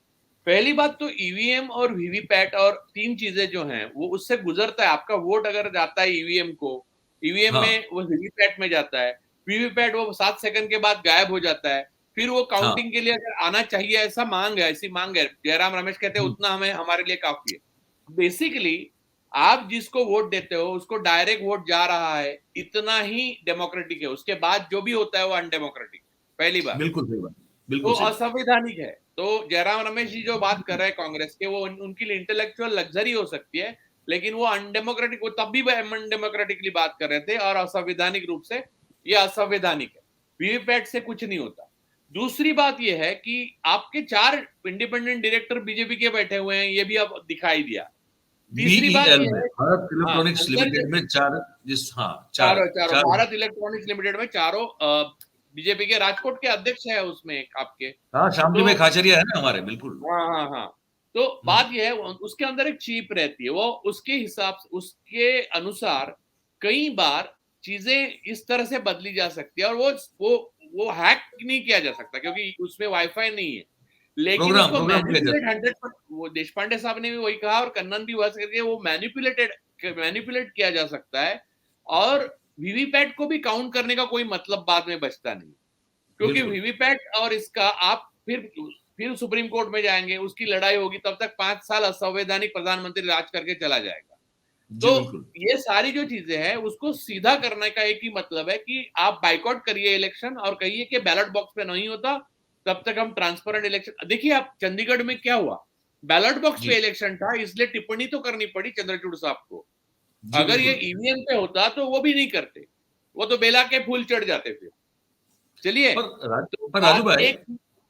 पहली बात तो ईवीएम और वीवीपैट और 3 चीजें जो हैं वो उससे गुजरता है। आपका वोट अगर जाता है ईवीएम को, ईवीएम हाँ में वो वीवीपैट में जाता है, वीवीपैट वो 7 सेकंड के बाद गायब हो जाता है। फिर वो हाँ। काउंटिंग के लिए अगर आना चाहिए, ऐसा मांग है, ऐसी मांग है, जयराम रमेश कहते हैं हम्म, उतना हमें हमारे लिए काफी है। बेसिकली आप जिसको वोट देते हो उसको डायरेक्ट वोट जा रहा है, इतना ही डेमोक्रेटिक है। उसके बाद जो भी होता है वो अनडेमोक्रेटिक, पहली बात। बिल्कुल सही बात, तो बिल्कुल सही बात। असंवैधानिक है। तो जयराम रमेश जी जो बात कर रहे हैं कांग्रेस के, वो उनकी लिए इंटेलेक्चुअल लग्जरी हो सकती है, लेकिन वो अनडेमोक्रेटिक, वो तब भी अनडेमोक्रेटिकली बात कर रहे थे और असंवैधानिक रूप से। ये असंवैधानिक है, वीवीपैट से कुछ नहीं होता। दूसरी बात यह है कि आपके 4 इंडिपेंडेंट डायरेक्टर बीजेपी के बैठे हुए हैं, ये भी अब दिखाई दिया। तीसरी बात बीईएल यह में, है, भारत हाँ, इलेक्ट्रॉनिक्स अंदर लिमिटेड में चार, जिस, हाँ, चार चारों चारों चार भारत इलेक्ट्रॉनिक्स लिमिटेड में चारों बीजेपी के राजकोट के अध्यक्ष है उसमें आपके। हाँ, शामली तो में खाचरिया है ना हमारे, बिल्कुल। हाँ हाँ हाँ, तो हम्म, बात यह है उसके अंदर एक चीप रहती है, वो उसके हिसाब से उसके अनुसार कई बार चीजें इस तरह से बदली जा सकती है, और वो हैक नहीं किया जा सकता क्योंकि उसमें वाईफाई नहीं है, लेकिन प्रोग्राम उसको प्रोग्राम किया मैनिपुलेट जाता 100%, वो देशपांडे साहब ने भी वही कहा और कन्नन भी वह करके वो मैनिपुलेट किया जा सकता है, और वीवीपैट को भी काउंट करने का कोई मतलब बाद में बचता नहीं, है, क्योंकि बिल्कुल। वीवीपैट और इसका आप फिर सुप्रीम कोर्ट में जाएंगे, उसकी लड़ाई होगी, तब तक 5 साल असंवैधानिक प्रधानमंत्री राज करके चला जाएगा। जी, तो बिल्कुल। ये सारी जो चीजें हैं उसको सीधा करने का एक ही मतलब है कि आप बाइकआउट करिए इलेक्शन और कहिए कि बैलेट बॉक्स पे नहीं होता, तब तक हम ट्रांसपेरेंट इलेक्शन। देखिए आप चंडीगढ़ में क्या हुआ, बैलेट बॉक्स पे जी, इलेक्शन था, इसलिए टिप्पणी तो करनी पड़ी चंद्रचूड़ साहब को। जी, अगर ये बिल्कुल। ईवीएम पे होता तो वो भी नहीं करते, वो तो बेला के फूल चढ़ जाते फिर। चलिए, तो पर राजू बात भाई, एक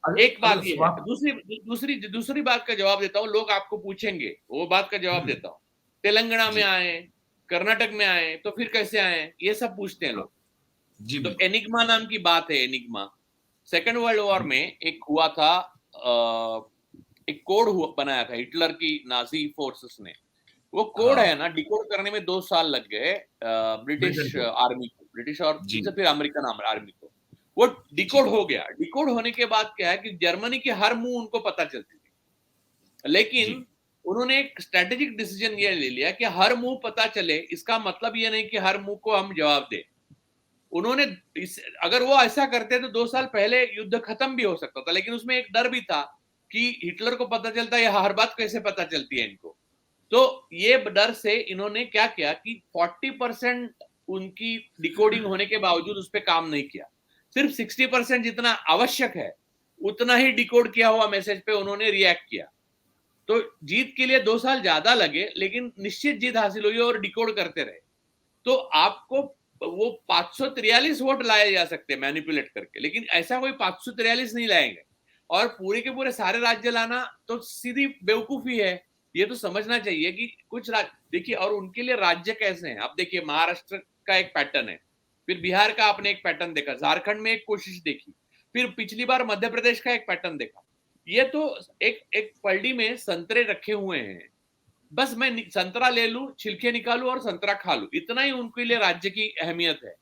अगर एक बात अगर ये है, दूसरी दूसरी दूसरी बात का जवाब देता हूँ, लोग आपको पूछेंगे, वो बात का जवाब हम्म, देता हूँ। तेलंगाना में जी, आए, कर्नाटक में आए तो फिर कैसे आए, ये सब पूछते हैं हाँ, लोग। जी, तो बिल्कुल। एनिग्मा नाम की बात है, एनिग्मा सेकेंड वर्ल्ड वॉर में एक हुआ था, एक कोड बनाया था हिटलर की नाजी फोर्सेस ने। वो कोड है हाँ, ना, डिकोड करने में 2 साल लग गए ब्रिटेन ब्रिटिश को। आर्मी को, ब्रिटिश और जी, फिर अमेरिकन आर्मी को। वो जी, डिकोड हो गया, डिकोड होने के बाद क्या है कि जर्मनी की हर मूव उनको पता चलती थी, जी, लेकिन उन्होंने एक स्ट्रेटेजिक डिसीजन ये ले लिया कि हर मूव पता चले इसका मतलब ये नहीं कि हर मूव को हम जवाब दें। उन्होंने अगर वो ऐसा करते तो 2 साल पहले युद्ध खत्म भी हो सकता था, लेकिन उसमें एक डर भी था कि हिटलर को पता चलता है, हर बात कैसे पता चलती है इनको। तो ये डर से इन्होंने क्या किया कि 40% उनकी डिकोडिंग होने के बावजूद उस पर काम नहीं किया, सिर्फ 60% जितना आवश्यक है उतना ही डिकोड किया हुआ मैसेज पे उन्होंने रिएक्ट किया। तो जीत के लिए 2 साल ज्यादा लगे, लेकिन निश्चित जीत हासिल हुई और डिकोड करते रहे। तो आपको वो 543 वोट लाए जा सकते हैं मैनिपुलेट करके, लेकिन ऐसा कोई 543 नहीं लाएंगे, और पूरे के पूरे सारे राज्य लाना तो सीधी बेवकूफी है। ये तो समझना चाहिए कि कुछ राज्य देखिए, और उनके लिए राज्य कैसे हैं, आप देखिए महाराष्ट्र का एक पैटर्न है, फिर बिहार का आपने एक पैटर्न देखा, झारखंड में एक कोशिश देखी, फिर पिछली बार मध्य प्रदेश का एक पैटर्न देखा। ये तो एक एक पलड़ी में संतरे रखे हुए हैं, बस मैं संतरा ले लूं, छिलके निकालू और संतरा खा लूं, इतना ही उनके लिए राज्य की अहमियत है।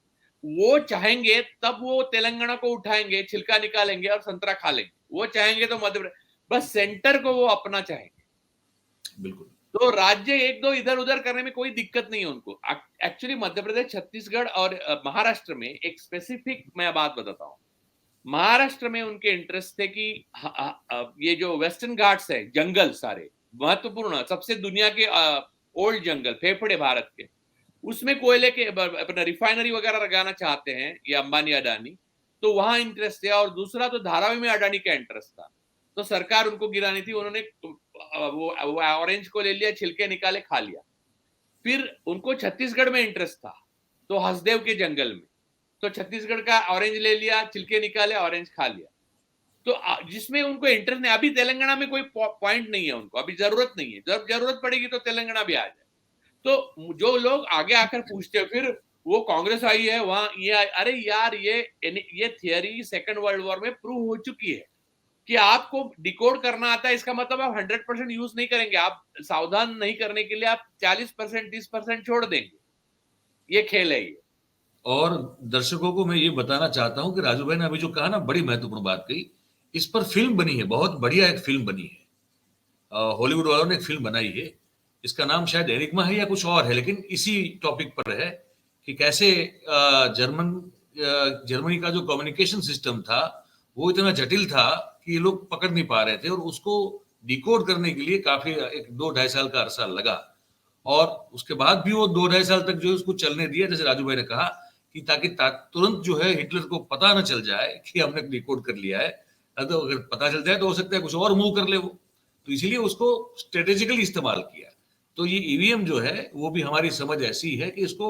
वो चाहेंगे तब वो तेलंगाना को उठाएंगे, छिलका निकालेंगे और संतरा खा लेंगे, वो चाहेंगे तो मध्य प्रदेश, बस सेंटर को वो अपना चाहेंगे। बिल्कुल। तो राज्य एक दो इधर उधर करने में कोई दिक्कत नहीं है उनको। एक्चुअली मध्य प्रदेश, छत्तीसगढ़ और महाराष्ट्र में एक स्पेसिफिक मैं बात बताता हूँ। महाराष्ट्र में उनके इंटरेस्ट थे कि ये जो वेस्टर्न घाट्स है, जंगल सारे महत्वपूर्ण, सबसे दुनिया के ओल्ड जंगल, फेफड़े भारत के, उसमें कोयले के अपना रिफाइनरी वगैरह लगाना चाहते हैं ये अंबानी अडानी, तो वहां इंटरेस्ट है। और दूसरा तो धारावी में अडानी का इंटरेस्ट था, तो सरकार उनको गिरानी थी, उन्होंने वो ऑरेंज को ले लिया, छिलके निकाले, खा लिया। फिर उनको छत्तीसगढ़ में इंटरेस्ट था, तो हसदेव के जंगल में, तो छत्तीसगढ़ का ऑरेंज ले लिया, छिलके निकाले, ऑरेंज खा लिया। तो जिसमें उनको इंटरेस्ट नहीं, अभी तेलंगाना में कोई पॉइंट नहीं है उनको, अभी जरूरत नहीं है, जब जरूरत पड़ेगी तो तेलंगाना भी आ जाए। तो जो लोग आगे आकर पूछते हैं फिर वो कांग्रेस आई है वहां ये अरे यार, ये थियरी सेकंड वर्ल्ड वॉर में प्रूव हो चुकी है कि आपको डिकोड करना आता है, इसका मतलब आप 100% यूज नहीं करेंगे, आप सावधान नहीं करने के लिए आप 40% 30% छोड़ देंगे। ये खेल है ये। और दर्शकों को मैं ये बताना चाहता हूं कि राजू भाई ने अभी जो कहा ना, बड़ी महत्वपूर्ण बात कही। इस पर फिल्म बनी है, बहुत बढ़िया एक फिल्म बनी है। हॉलीवुड वालों ने एक फिल्म बनाई है। इसका नाम शायद एनिग्मा है या कुछ और है, लेकिन इसी टॉपिक पर है कि कैसे जर्मनी का जो कम्युनिकेशन सिस्टम था वो इतना जटिल था कि ये लोग पकड़ नहीं पा रहे थे, और उसको डिकोड करने के लिए काफी एक 2-2.5 साल का अरसा लगा। और उसके बाद भी वो 2-2.5 साल तक जो है उसको चलने दिया, जैसे राजू भाई ने कहा, कि ताकि तुरंत जो है हिटलर को पता ना चल जाए कि हमने डिकोड कर लिया है। तो अगर पता चल जाए तो हो सकता है कुछ और मूव कर ले वो, तो इसीलिए उसको स्ट्रेटेजिकली इस्तेमाल किया। तो ये ईवीएम जो है वो भी हमारी समझ ऐसी है कि इसको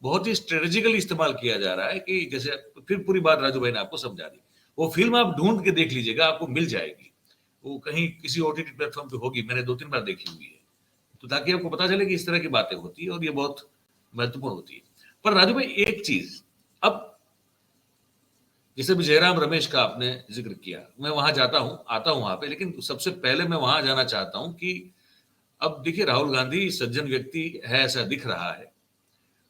बहुत ही स्ट्रेटेजिकली इस्तेमाल किया जा रहा है, कि जैसे फिर पूरी बात राजू भाई ने आपको समझा दी। वो फिल्म आप ढूंढ के देख लीजिएगा, आपको मिल जाएगी, वो कहीं किसी ओटीटी प्लेटफॉर्म पे होगी, मैंने 2-3 बार देखी हुई है। तो ताकि आपको पता चले कि इस तरह की बातें होती है और ये बहुत महत्वपूर्ण होती है। पर राजू भाई एक चीज, अब जैसे भी जयराम रमेश का आपने जिक्र किया, मैं वहां जाता हूं, आता हूं वहां पे, लेकिन सबसे पहले मैं वहां जाना चाहता हूं कि अब देखिए राहुल गांधी सज्जन व्यक्ति है ऐसा दिख रहा है,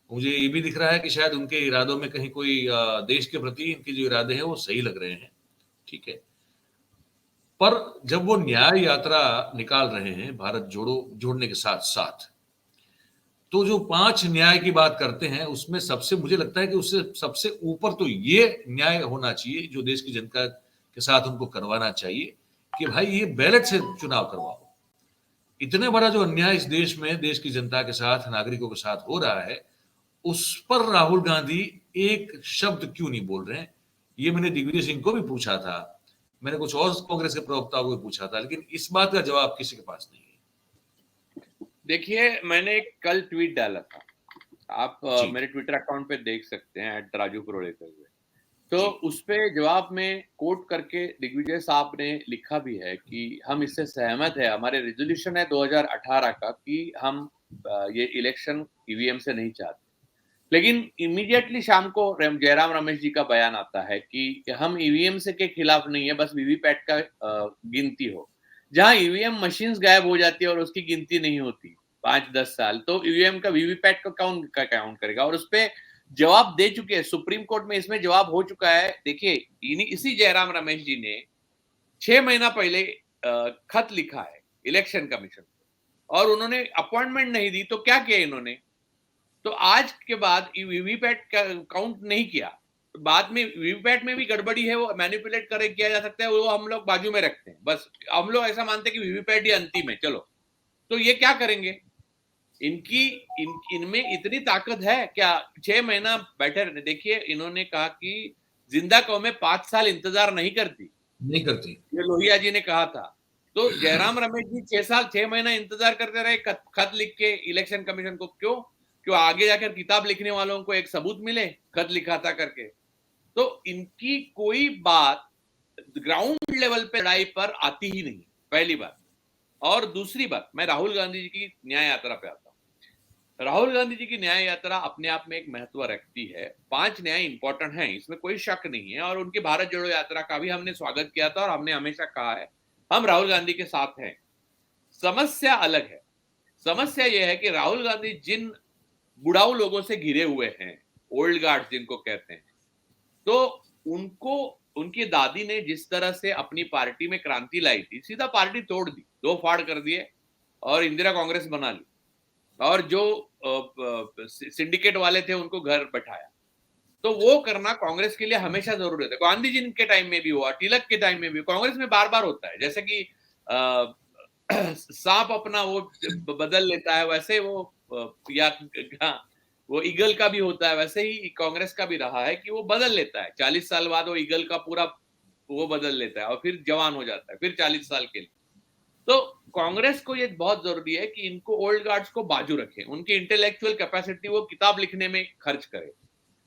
मुझे ये भी दिख रहा है कि शायद उनके इरादों में कहीं कोई देश के प्रति इनके जो इरादे हैं वो सही लग रहे हैं, ठीक है। पर जब वो न्याय यात्रा निकाल रहे हैं भारत जोड़ो जोड़ने के साथ साथ, तो जो 5 न्याय की बात करते हैं उसमें सबसे मुझे लगता है कि उससे सबसे ऊपर तो ये न्याय होना चाहिए जो देश की जनता के साथ उनको करवाना चाहिए कि भाई ये बैलेट से चुनाव करवाओ। इतने बड़ा जो अन्याय इस देश में देश की जनता के साथ, नागरिकों के साथ हो रहा है, उस पर राहुल गांधी एक शब्द क्यों नहीं बोल रहे हैं? ये मैंने दिग्विजय सिंह को भी पूछा था, मैंने कुछ और कांग्रेस के प्रवक्ताओं को भी पूछा था, लेकिन इस बात का जवाब किसी के पास नहीं है। देखिए, मैंने कल ट्वीट डाला था, आप मेरे ट्विटर अकाउंट पे देख सकते हैं @राजू पुरोलेकर। तो उस पे जवाब में कोट करके दिग्विजय साहब ने लिखा भी है कि हम इससे सहमत है, हमारे रेजोल्यूशन है 2018 का कि हम ये इलेक्शन ईवीएम से नहीं चाहते। लेकिन इमीडिएटली शाम को जयराम रमेश जी का बयान आता है कि हम ईवीएम से के खिलाफ नहीं है, बस वीवीपैट का गिनती हो। जहां ईवीएम मशीन्स गायब हो जाती है और उसकी गिनती नहीं होती 5-10 साल, तो ईवीएम का वीवीपैट का काउंट करेगा। और उस पे जवाब दे चुके हैं सुप्रीम कोर्ट में, इसमें जवाब हो चुका है। देखिए, इसी जयराम रमेश जी ने 6 महीना पहले खत लिखा है इलेक्शन कमीशन को, और उन्होंने अपॉइंटमेंट नहीं दी। तो क्या किया इन्होंने? तो आज के बाद वीवीपैट काउंट नहीं किया, बाद में वीवीपैट में भी गड़बड़ी है, वो मैनिपुलेट करे किया जा सकता है, वो हम लोग बाजू में रखते हैं। बस हम लोग ऐसा मानते हैं कि वीवीपैट ही अंतिम है, चलो। तो ये क्या करेंगे? इनमें इतनी ताकत है क्या? 6 महीना बैठे रहने। देखिए, इन्होंने कहा कि जिंदा कौमें 5 साल इंतजार नहीं करती, ये लोहिया जी ने कहा था। तो जयराम रमेश जी 6 महीना इंतजार करते रहे खत लिख के इलेक्शन कमीशन को। क्यों आगे जाकर किताब लिखने वालों को एक सबूत मिले खत लिखा था करके। तो इनकी कोई बात ग्राउंड लेवल पे लड़ाई पर आती ही नहीं, पहली बात। और दूसरी बात, मैं राहुल गांधी जी की न्याय यात्रा पे आता हूं। राहुल गांधी जी की न्याय यात्रा अपने आप में एक महत्व रखती है। 5 न्याय इंपॉर्टेंट हैं, इसमें कोई शक नहीं है। और उनकी भारत जोड़ो यात्रा का भी हमने स्वागत किया था और हमने हमेशा कहा है हम राहुल गांधी के साथ हैं। समस्या अलग है। समस्या यह है कि राहुल गांधी जिन बुढ़ाऊ लोगों से घिरे हुए हैं, ओल्ड गार्ड जिनको कहते हैं, तो उनको उनकी दादी ने जिस तरह से अपनी पार्टी में क्रांति लाई थी, सीधा पार्टी तोड़ दी, 2 फाड़ कर दिए और इंदिरा कांग्रेस बना ली। और जो सिंडिकेट वाले थे उनको घर बैठाया। तो वो करना कांग्रेस के लिए हमेशा जरूरत है। गांधी जी के टाइम में भी हुआ, तिलक के टाइम में भी, कांग्रेस में बार बार होता है। जैसे कि सांप अपना वो बदल लेता है, वैसे वो वो ईगल का भी होता है, वैसे ही कांग्रेस का भी रहा है कि वो बदल लेता है। 40 साल बाद वो ईगल का पूरा वो बदल लेता है और फिर जवान हो जाता है, फिर 40 साल के लिए। तो कांग्रेस को ये बहुत जरूरी है कि इनको ओल्ड गार्ड्स को बाजू रखें, उनकी इंटेलेक्चुअल कैपेसिटी वो किताब लिखने में खर्च करे।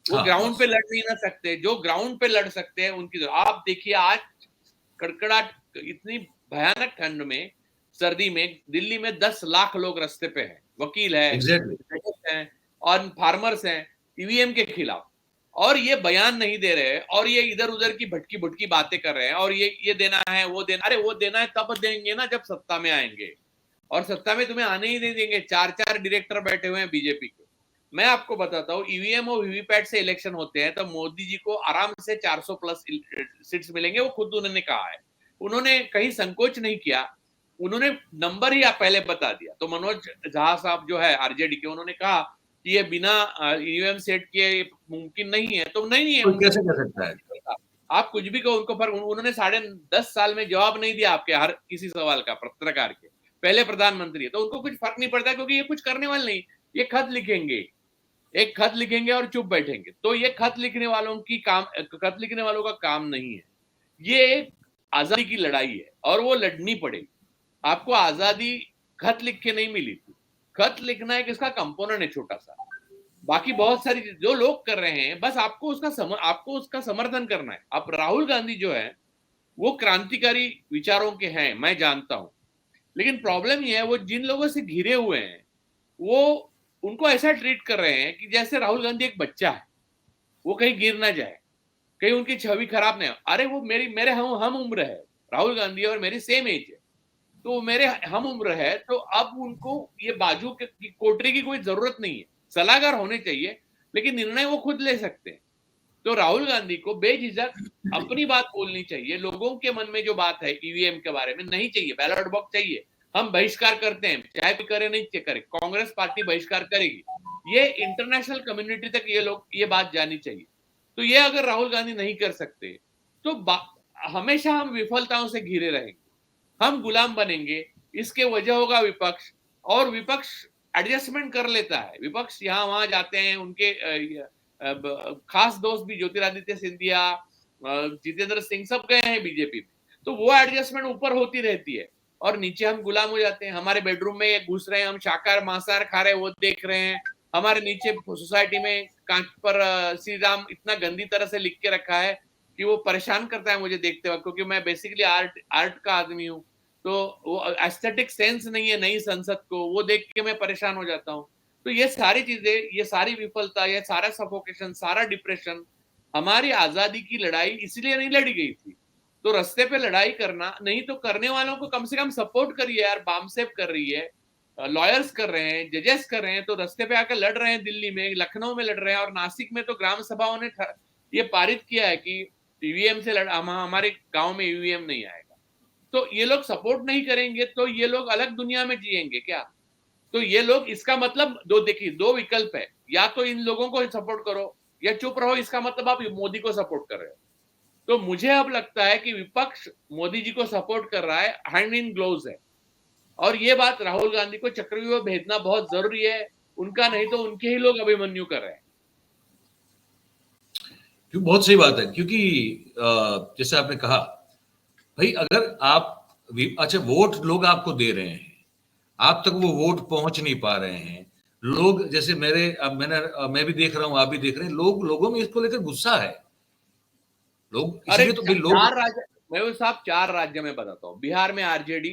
वो ग्राउंड पे लड़ नहीं ना सकते, जो ग्राउंड पे लड़ सकते हैं उनकी। आप देखिए, आज कड़कड़ाहट, इतनी भयानक ठंड में, सर्दी में, दिल्ली में 10 लाख लोग रास्ते पे हैं, वकील है और फार्मर्स हैं ईवीएम के खिलाफ, और ये बयान नहीं दे रहे हैं और ये इधर उधर की भटकी भटकी बातें कर रहे हैं। और ये देना है, वो देना, अरे वो देना है तब देंगे ना जब सत्ता में आएंगे, और सत्ता में तुम्हें आने ही नहीं देंगे। 4 डायरेक्टर बैठे हुए हैं बीजेपी के। मैं आपको बताता हूँ, ईवीएम और वीवीपैट से इलेक्शन होते हैं तो मोदी जी को आराम से 400 प्लस सीट्स मिलेंगे, वो खुद उन्होंने कहा है। उन्होंने कहीं संकोच नहीं किया, उन्होंने नंबर ही पहले बता दिया। तो मनोज झा साहब जो है आरजेडी के, उन्होंने कहा कि ये बिना ईवीएम सेट किए मुमकिन नहीं है। तो नहीं है, कैसे कर सकता है? आप कुछ भी कहो उनको, पर उन्होंने 10.5 साल में जवाब नहीं दिया आपके हर किसी सवाल का। पत्रकार के पहले प्रधानमंत्री है, तो उनको कुछ फर्क नहीं पड़ता, क्योंकि ये कुछ करने वाले नहीं। ये खत लिखेंगे, एक खत लिखेंगे और चुप बैठेंगे। तो ये खत लिखने वालों का काम नहीं है। ये आजादी की लड़ाई है और वो लड़नी पड़ेगी। आपको आजादी खत लिख के नहीं मिली थी। खत लिखना एक इसका कंपोनेंट है छोटा सा। बाकी बहुत सारी जो लोग कर रहे हैं, बस आपको उसका समर्थन करना है। अब राहुल गांधी जो है वो क्रांतिकारी विचारों के हैं, मैं जानता हूं। लेकिन प्रॉब्लम ये है, वो जिन लोगों से घिरे हुए हैं वो उनको ऐसा ट्रीट कर रहे हैं कि जैसे राहुल गांधी एक बच्चा है, वो कहीं गिर ना जाए, कहीं उनकी छवि खराब नहीं हो। अरे वो मेरे हम उम्र है, राहुल गांधी और मेरी सेम एज है, तो वो मेरे हम उम्र है, तो अब उनको ये बाजू की कोटरी की कोई जरूरत नहीं है। सलाहकार होने चाहिए, लेकिन निर्णय वो खुद ले सकते हैं। तो राहुल गांधी को बेझिझक अपनी बात बोलनी चाहिए। लोगों के मन में जो बात है ईवीएम के बारे में, नहीं चाहिए बैलेट बॉक्स चाहिए, हम बहिष्कार करते हैं, चाहे कोई करे नहीं करे, कांग्रेस पार्टी बहिष्कार करेगी, ये इंटरनेशनल कम्युनिटी तक ये बात जानी चाहिए। तो ये अगर राहुल गांधी नहीं कर सकते तो हमेशा हम विफलताओं से घिरे रहेंगे, हम गुलाम बनेंगे। इसके वजह होगा विपक्ष, और विपक्ष एडजस्टमेंट कर लेता है। विपक्ष यहाँ वहां जाते हैं, उनके खास दोस्त भी ज्योतिरादित्य सिंधिया, जितेंद्र सिंह सब गए हैं बीजेपी में, तो वो एडजस्टमेंट ऊपर होती रहती है और नीचे हम गुलाम हो जाते हैं। हमारे बेडरूम में ये घुस रहे हैं, हम शाकाहार मांसाहार खा रहे हैं वो देख रहे हैं। हमारे नीचे सोसाइटी में कांच पर श्री राम इतना गंदी तरह से लिख के रखा है कि वो परेशान करता है मुझे देखते वक्त, क्योंकि मैं बेसिकली आर्ट का आदमी हूँ। तो वो एस्थेटिक सेंस नहीं है नई संसद को, वो देख के मैं परेशान हो जाता हूँ। तो ये सारी चीजें, ये सारी विफलता, ये सारा सफोकेशन, सारा डिप्रेशन, हमारी आजादी की लड़ाई इसलिए नहीं लड़ी गई थी। तो रास्ते पे लड़ाई करना नहीं, तो करने वालों को कम से कम सपोर्ट करिए यार। बामसेफ कर रही है, लॉयर्स कर रहे हैं, जजेस कर रहे हैं, तो रास्ते पे आकर लड़ रहे हैं, दिल्ली में, लखनऊ में लड़ रहे हैं, और नासिक में तो ग्राम सभाओं ने ये पारित किया है कि ईवीएम से हमारे गांव में ईवीएम नहीं आएगा। तो ये लोग सपोर्ट नहीं करेंगे तो ये लोग अलग दुनिया में जिएंगे क्या? तो ये लोग, इसका मतलब देखिए दो विकल्प है, या तो इन लोगों को सपोर्ट करो या चुप रहो। इसका मतलब आप मोदी को सपोर्ट कर रहे हो। तो मुझे अब लगता है कि विपक्ष मोदी जी को सपोर्ट कर रहा है, हैंड इन ग्लोव्स है। और ये बात राहुल गांधी को चक्रव्यूह भेजना बहुत जरूरी है, उनका नहीं तो उनके ही लोग अभिमन्यु कर रहे हैं। क्यों, बहुत सही बात है। क्योंकि जैसे आपने कहा भाई, अगर आप अच्छा वोट लोग आपको दे रहे हैं, आप तक वो वोट पहुंच नहीं पा रहे हैं लोग, जैसे मैं भी देख रहा हूं, आप भी देख रहे हैं, लोगों में इसको लेकर गुस्सा है। लोग अरे इसलिए तो भाई लोग, चार राज्य, मैं वो साहब 4 राज्य में बताता हूँ। बिहार में आरजेडी,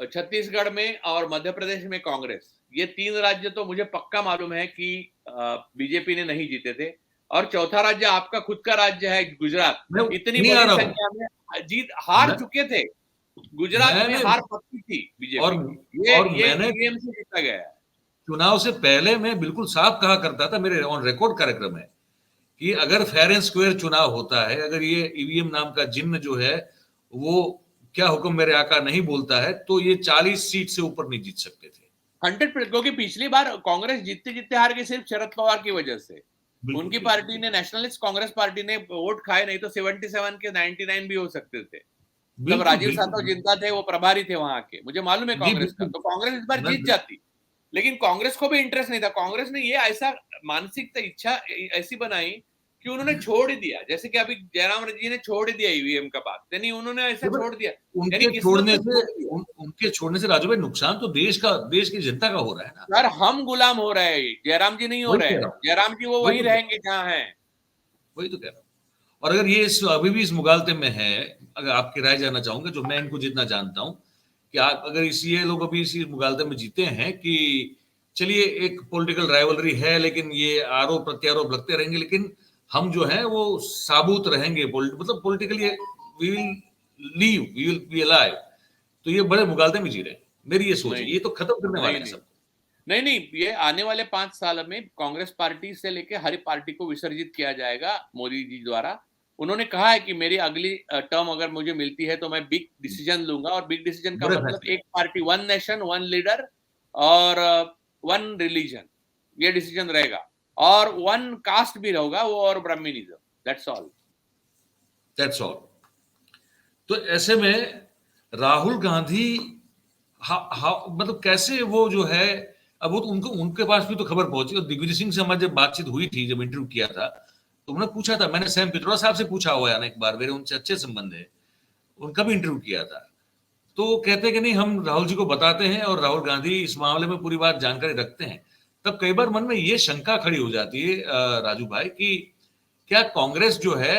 छत्तीसगढ़ में और मध्य प्रदेश में कांग्रेस, ये 3 राज्य तो मुझे पक्का मालूम है कि बीजेपी ने नहीं जीते थे। और चौथा राज्य आपका खुद का राज्य है गुजरात, मैं इतनी नहीं आ बड़ी रहा संख्या में हार मैं, चुके थे। गुजरात में मैंने हार पक्की थी और बीजेपी की, ये और ये मैंने ईवीएम से जीता गया है। चुनाव से पहले मैं बिल्कुल साफ कहा करता था, मेरे ऑन रिकॉर्ड कार्यक्रम है, कि अगर फेयर एंड स्क्वेयर चुनाव होता है, अगर ये ईवीएम नाम का जिन्न जो है वो क्या हुक्म मेरे आका नहीं बोलता है, तो ये 40 सीट से ऊपर नहीं जीत सकते थे। 100%, क्योंकि पिछली बार कांग्रेस जीतते जीतते हार गई सिर्फ शरद पवार की वजह से। उनकी पार्टी ने, नेशनलिस्ट कांग्रेस पार्टी ने वोट खाए, नहीं तो 77 के 99 भी हो सकते थे। तब बिल्कुल राजीव सातव बिल्कुल जिंदा थे, वो प्रभारी थे वहां के, मुझे मालूम है जी कांग्रेस का। बिल्कुल। तो कांग्रेस इस बार मैं जीत जाती, लेकिन कांग्रेस को भी इंटरेस्ट नहीं था। कांग्रेस ने ये ऐसा मानसिकता, इच्छा ऐसी बनाई कि उन्होंने छोड़ ही दिया। जैसे कि अभी जयराम जी ने छोड़ ही दिया ईवीएम का बात, यानी उन्होंने ऐसा छोड़ दिया, यानी किस्मत से छोड़ दिया। उनके छोड़ने से राजू भाई नुकसान तो देश की जनता का हो रहा है ना। यार हम गुलाम हो रहे हैं, जयराम जी नहीं हो वही रहे कह हैं। रहा हूँ, जयराम जी वो वही वहीं तो रहेंगे जहां हैं। वही तो कह रहा हूँ। और अगर ये अभी भी इस मुगालते में है, अगर आपकी राय जानना चाहूंगा, जो मैं इनको जितना जानता हूं, कि आप अगर ये लोग अभी इसी मुगालते में जीते हैं कि चलिए एक पॉलिटिकल राइवलरी है, लेकिन ये आरोप प्रत्यारोप लगते रहेंगे, लेकिन हम जो है वो साबुत रहेंगे, मतलब politically we will live, we will be alive. तो ये बड़े मुगालते में जी रहे हैं, मेरी ये सोच है। नहीं ये तो खत्म करने वाले नहीं हैं नहीं सब। नहीं नहीं, ये आने वाले 5 साल में कांग्रेस पार्टी से लेके हर पार्टी को विसर्जित किया जाएगा मोदी जी द्वारा। उन्होंने कहा है कि मेरी अगली टर्म अगर मुझे मिलती है तो मैं बिग डिसीजन लूंगा, और बिग डिसीजन का बड़े मतलब फैसले। एक party, one nation one leader, और वन रिलीजन, ये डिसीजन रहेगा। और वन कास्ट भी रहेगा वो, और brahminism, that's all. That's all. तो ऐसे में राहुल गांधी मतलब कैसे वो जो है, अब वो तो उनके पास भी तो खबर पहुंची। और दिग्विजय सिंह से हमारी जब बातचीत हुई थी, जब इंटरव्यू किया था, तो उन्होंने पूछा था, मैंने सैम पित्रोदा साहब से पूछा हुआ है एक बार, मेरे उनसे अच्छे संबंध है, उनका भी इंटरव्यू किया था। तो कहते हैं कि नहीं, हम राहुल जी को बताते हैं और राहुल गांधी इस मामले में पूरी बात जानकारी रखते हैं। तब कई बार मन में ये शंका खड़ी हो जाती है राजू भाई कि क्या कांग्रेस जो है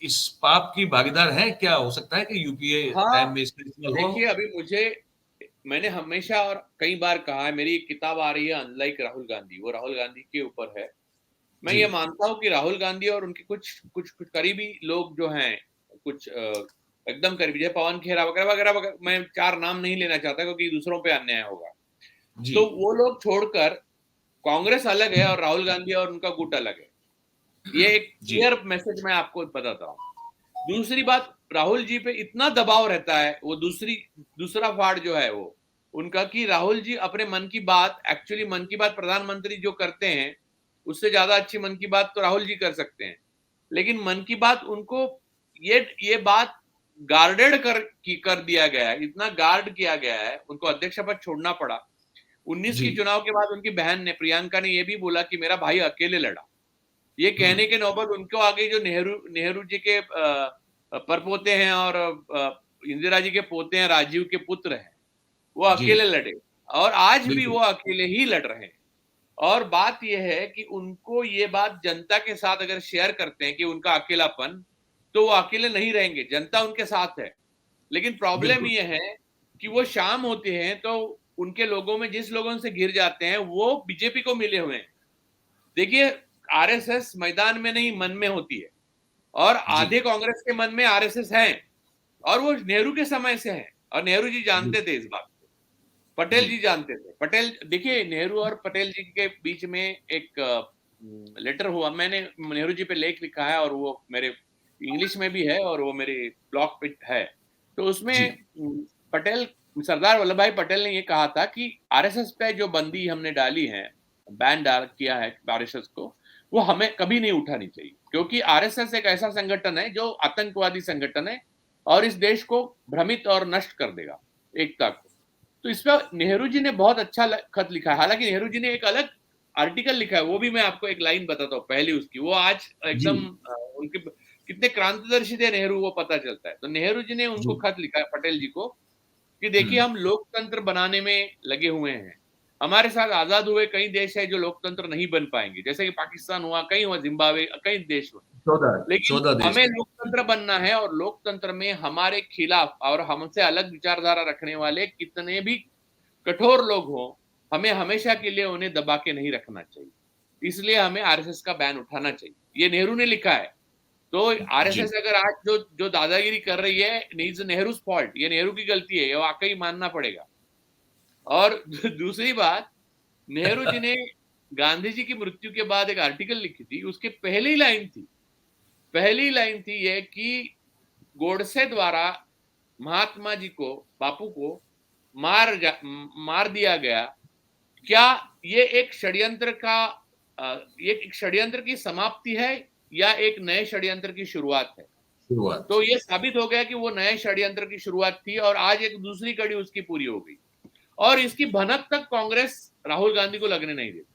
इस पाप की भागीदार है? क्या हो सकता है कि यूपीए हाँ, टाइम में इसका इस्तेमाल हुआ देखिए हो? अभी मैंने हमेशा और कई बार कहा है, मेरी एक किताब आ रही है अनलाइक राहुल गांधी, वो राहुल गांधी के ऊपर है। मैं जी। ये मानता हूँ कि राहुल गांधी और उनके कुछ करीबी लोग जो हैं, कुछ एकदम करीबी, जैसे पवन खेरा वगैरह वगैरह वगैरह, मैं चार नाम नहीं लेना चाहता क्योंकि दूसरों पे अन्याय होगा। जी। तो वो लोग छोड़कर कांग्रेस अलग है और राहुल गांधी और उनका गुट अलग है। ये एक जी। क्लियर मैसेज मैं आपको बताता हूँ। दूसरी बात, राहुल जी पे इतना दबाव रहता है, वो दूसरा फाड़ जो है वो उनका, कि राहुल जी अपने मन की बात, एक्चुअली मन की बात प्रधानमंत्री जो करते हैं उससे ज्यादा अच्छी मन की बात तो राहुल जी कर सकते हैं, लेकिन मन की बात उनको, ये बात गार्डेड कर दिया गया है, इतना गार्ड किया गया है, उनको अध्यक्ष पद छोड़ना पड़ा। 19 जी। की चुनाव के बाद उनकी बहन ने, प्रियंका ने, ये भी बोला कि मेरा भाई अकेले लड़ा। ये कहने के नौबत उनको आ गई, जो नेहरू जी के परपोते हैं और इंदिरा जी के पोते हैं, राजीव के पुत्र हैं, वो जी। अकेले लड़े और आज भी बिल्कुल। वो अकेले ही लड़ रहे हैं। और बात यह है कि उनको ये बात जनता के साथ अगर शेयर करते हैं कि उनका अकेलापन, तो वो अकेले नहीं रहेंगे, जनता उनके साथ है। लेकिन प्रॉब्लम बिल्कुल। ये है कि वो शाम होते हैं तो उनके लोगों में जिस लोगों से घिर जाते हैं वो बीजेपी को मिले हुए हैं। देखिए, आरएसएस मैदान में नहीं, मन में होती है, और जी। आधे कांग्रेस के मन में आरएसएस है, और वो नेहरू के समय से है, और नेहरू जी जानते थे इस बात को, पटेल जी। जी जानते थे। पटेल, देखिए नेहरू और पटेल जी के बीच में एक लेटर हुआ, मैंने नेहरू जी पे लेख लिखा है, और वो मेरे इंग्लिश में भी है और वो मेरे ब्लॉग पे है। तो उसमें जी। पटेल, सरदार वल्लभ भाई पटेल ने ये कहा था कि आरएसएस पे जो बंदी हमने डाली है, बैन डाल किया है आरएसएस को, वो हमें कभी नहीं उठानी चाहिए, क्योंकि आरएसएस एक ऐसा संगठन है जो आतंकवादी संगठन है और इस देश को भ्रमित और नष्ट कर देगा, एकता को। तो इस पर नेहरू जी ने बहुत अच्छा खत लिखा है। हालांकि नेहरू जी ने एक अलग आर्टिकल लिखा है, वो भी मैं आपको एक लाइन बताता हूँ पहली उसकी, वो आज जी। एकदम उनके कितने क्रांतिदर्शी थे नेहरू, वो पता चलता है। तो नेहरू जी ने उनको जी। खत लिखा है, पटेल जी को, कि देखिए हम लोकतंत्र बनाने में लगे हुए हैं, हमारे साथ आजाद हुए कई देश है जो लोकतंत्र नहीं बन पाएंगे, जैसे कि पाकिस्तान हुआ, कहीं हुआ, जिम्बाब्वे, कई देश हुए, 14 लेकिन 14 देश हमें हैं। लोकतंत्र बनना है, और लोकतंत्र में हमारे खिलाफ और हमसे अलग विचारधारा रखने वाले कितने भी कठोर लोग हों, हमें हमेशा के लिए उन्हें दबा के नहीं रखना चाहिए, इसलिए हमें आरएसएस का बैन उठाना चाहिए। ये नेहरू ने लिखा है। तो जी। आरएसएस अगर आज जो जो दादागिरी कर रही है, इज नेहरू फॉल्ट, ये नेहरू की गलती है, ये वाकई मानना पड़ेगा। और दूसरी बात, नेहरू जी ने गांधी जी की मृत्यु के बाद एक आर्टिकल लिखी थी, उसके पहली लाइन थी ये कि गोडसे द्वारा महात्मा जी को, बापू को मार दिया गया। क्या ये एक षड्यंत्र का, ये एक षड्यंत्र की समाप्ति है या एक नए षड्यंत्र की शुरुआत है? शुरुआत। तो ये साबित हो गया कि वो नए षड्यंत्र की शुरुआत थी, और आज एक दूसरी कड़ी उसकी पूरी हो गई, और इसकी भनक तक कांग्रेस राहुल गांधी को लगने नहीं देती।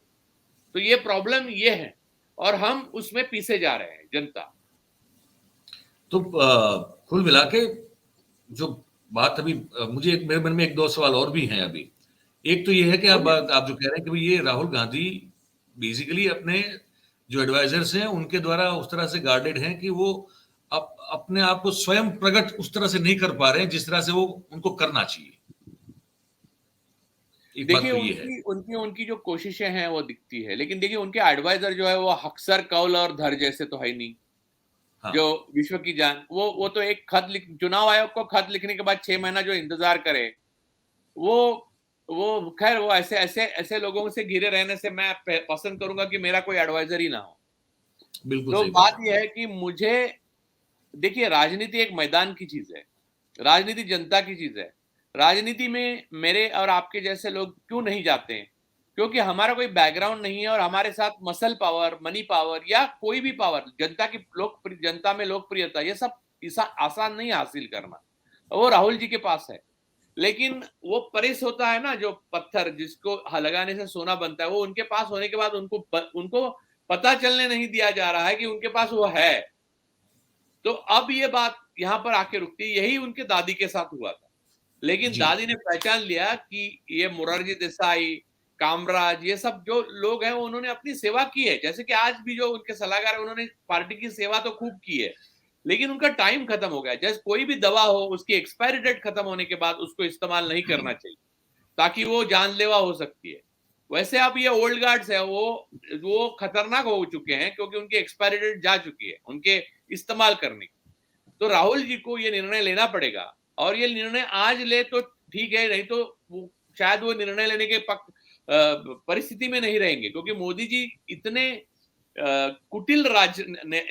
तो ये प्रॉब्लम ये है, और हम उसमें पीछे जा रहे हैं, जनता। तो कुल मिला के जो बात अभी मुझे मेरे मन में एक दो सवाल और भी हैं अभी। एक तो ये है कि आप जो कह रहे हैं कि भाई ये राहुल गांधी बेसिकली अपने जो एडवाइजर्स हैं उनके द्वारा उस तरह से गार्डेड हैं कि वो अपने आप को स्वयं प्रकट उस तरह से नहीं कर पा रहे हैं जिस तरह से वो उनको करना चाहिए। एक बात देखिए, तो ये है। उनकी उनकी उनकी जो कोशिशें हैं वो दिखती है, लेकिन देखिए उनके एडवाइजर जो है वो अक्सर कौल और धर जैसे तो है नहीं, हाँ। जो विश्व की जान, वो तो एक खत लिख, चुनाव आयोग को खत लिखने के बाद 6 महीना जो इंतजार करे, वो वो खैर, वो ऐसे ऐसे ऐसे लोगों से घिरे रहने से मैं पसंद करूंगा कि मेरा कोई एडवाइजर ही ना हो। बिल्कुल तो सही बात बात यह है कि मुझे, देखिए राजनीति एक मैदान की चीज है, राजनीति जनता की चीज है। राजनीति में मेरे और आपके जैसे लोग क्यों नहीं जाते हैं? क्योंकि हमारा कोई बैकग्राउंड नहीं है, और हमारे साथ मसल पावर, मनी पावर, या कोई भी पावर, जनता की जनता में लोकप्रियता, ये सब आसान नहीं हासिल करना, वो राहुल जी के पास है। लेकिन वो परिस होता है ना, जो पत्थर जिसको लगाने से सोना बनता है, वो उनके पास होने के बाद उनको पता चलने नहीं दिया जा रहा है कि उनके पास वो है। तो अब ये बात यहाँ पर आके रुकती है, यही उनके दादी के साथ हुआ था। लेकिन जी। दादी ने पहचान लिया कि ये मोरारजी देसाई, कामराज, ये सब जो लोग हैं उन्होंने अपनी सेवा की है, जैसे कि आज भी जो उनके सलाहकार है उन्होंने पार्टी की सेवा तो खूब की है, लेकिन उनका टाइम खत्म हो गया। जैसे कोई भी दवा हो, उसकी एक्सपायरी डेट खत्म होने के बाद उसको इस्तेमाल नहीं करना चाहिए, ताकि वो जानलेवा हो सकती है। वैसे अब ये ओल्ड गार्ड्स है, वो खतरनाक हो चुके हैं, क्योंकि उनकी एक्सपायरी डेट जा चुकी है उनके इस्तेमाल करने की। तो राहुल जी को ये निर्णय लेना पड़ेगा, और ये निर्णय आज ले तो ठीक है, नहीं तो शायद वो निर्णय लेने के परिस्थिति में नहीं रहेंगे, क्योंकि मोदी जी इतने कुटिल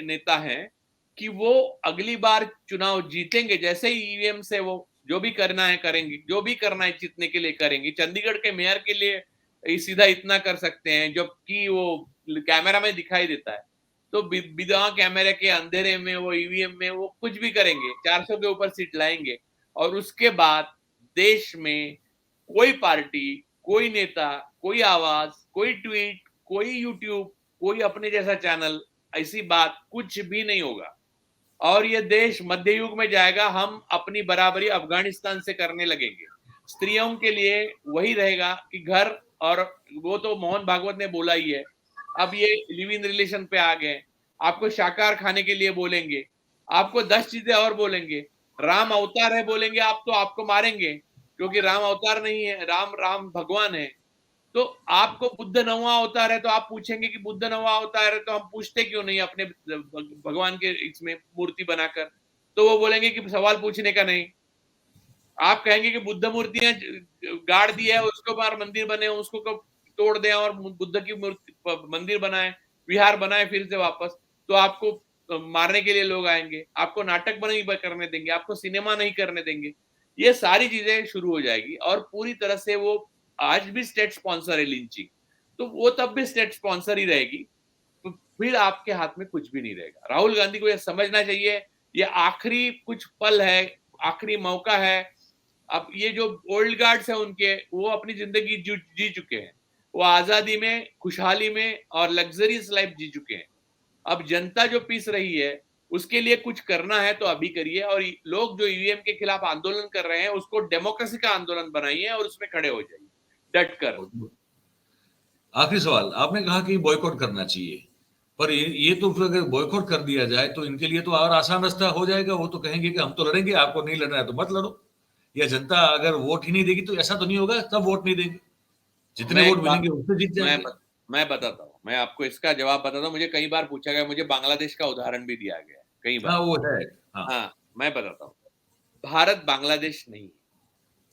नेता हैं कि वो अगली बार चुनाव जीतेंगे जैसे ही ईवीएम से वो जो भी करना है करेंगे, जो भी करना है जीतने के लिए करेंगे। चंडीगढ़ के मेयर के लिए सीधा इतना कर सकते हैं, जबकि वो कैमरा में दिखाई देता है, तो बिना कैमरे के अंधेरे में वो ईवीएम में वो कुछ भी करेंगे, 400 के ऊपर सीट लाएंगे। और उसके बाद देश में कोई पार्टी, कोई नेता, कोई आवाज, कोई ट्वीट, कोई यूट्यूब, कोई अपने जैसा चैनल, ऐसी बात कुछ भी नहीं होगा, और ये देश मध्य युग में जाएगा। हम अपनी बराबरी अफगानिस्तान से करने लगेंगे। स्त्रियों के लिए वही रहेगा कि घर, और वो तो मोहन भागवत ने बोला ही है। अब ये लिव इन रिलेशन पे आ गए, आपको शाकाहार खाने के लिए बोलेंगे, आपको 10 चीजें और बोलेंगे। राम अवतार है बोलेंगे आप, तो आपको मारेंगे, क्योंकि राम अवतार नहीं है, राम भगवान है। तो आपको बुद्ध नवा अवतार है, तो आप पूछेंगे कि बुद्ध नवा अवतार है तो हम पूछते क्यों नहीं अपने भगवान के इसमें मूर्ति बनाकर? तो वो बोलेंगे कि सवाल पूछने का नहीं। आप कहेंगे कि बुद्ध मूर्तियां गाड़ दी है, उसके ऊपर मंदिर बने, उसको तोड़ दें और बुद्ध की मूर्ति मंदिर बनाए, विहार बनाए फिर से वापस, तो आपको मारने के लिए लोग आएंगे, आपको नाटक नहीं करने देंगे, आपको सिनेमा नहीं करने देंगे। ये सारी चीजें शुरू हो जाएगी, और पूरी तरह से वो आज भी स्टेट स्पॉन्सर है लिंचिंग, तो वो तब भी स्टेट स्पॉन्सर ही रहेगी। तो फिर आपके हाथ में कुछ भी नहीं रहेगा। राहुल गांधी को यह समझना चाहिए, ये आखिरी कुछ पल है, आखिरी मौका है। अब ये जो ओल्ड गार्ड्स है उनके, वो अपनी जिंदगी जी चुके हैं, वो आजादी में, खुशहाली में और लग्जरियस लाइफ जी चुके हैं। अब जनता जो पीस रही है, उसके लिए कुछ करना है तो अभी करिए, और लोग जो ईवीएम के खिलाफ आंदोलन कर रहे हैं उसको डेमोक्रेसी का आंदोलन बनाइए और उसमें खड़े हो जाइए डटकर। आखिरी सवाल, आपने कहा कि बॉयकॉट करना चाहिए, पर ये तो फिर अगर बॉयकॉट कर दिया जाए तो इनके लिए तो और आसान रास्ता हो जाएगा। वो तो कहेंगे कि हम तो लड़ेंगे, आपको नहीं लड़ना है तो मत लड़ो। या जनता अगर वोट ही नहीं देगी तो ऐसा तो नहीं होगा सब वोट नहीं देंगे, जितने वोट मिलेंगे उससे जीत जाएंगे। मैं बताता हूँ, मैं आपको इसका जवाब बताता हूँ। मुझे कई बार पूछा गया, मुझे बांग्लादेश का उदाहरण भी दिया गया कई बार। हाँ वो है। हाँ, मैं बताता हूँ। भारत बांग्लादेश नहीं है,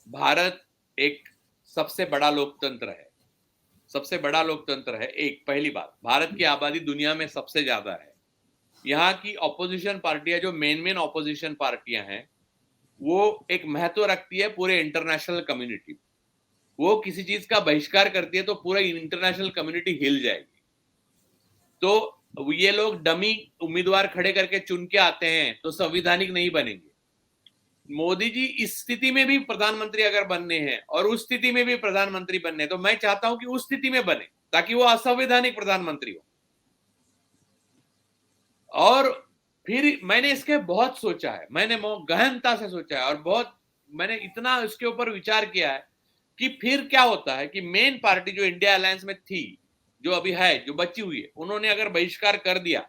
भारत एक सबसे बड़ा लोकतंत्र है, सबसे बड़ा लोकतंत्र है। एक पहली बात, भारत की आबादी दुनिया में सबसे ज्यादा है। यहाँ की ऑपोजिशन पार्टियां, जो मेन ऑपोजिशन पार्टियां हैं, वो एक महत्व रखती है पूरे इंटरनेशनल कम्युनिटी। वो किसी चीज का बहिष्कार करती है तो पूरा इंटरनेशनल कम्युनिटी हिल जाएगी। तो ये लोग डमी उम्मीदवार खड़े करके चुन के आते हैं तो संवैधानिक नहीं बनेंगे। मोदी जी इस स्थिति में भी प्रधानमंत्री अगर बनने हैं और उस स्थिति में भी प्रधानमंत्री बनने, तो मैं चाहता हूं कि उस स्थिति में बने ताकि वो असंवैधानिक प्रधानमंत्री हो। और फिर मैंने इसके बहुत सोचा है, मैंने गहनता से सोचा है, और बहुत मैंने इतना इसके ऊपर विचार किया है कि फिर क्या होता है कि मेन पार्टी जो इंडिया अलायंस में थी, जो अभी है, जो बची हुई है, उन्होंने अगर बहिष्कार कर दिया,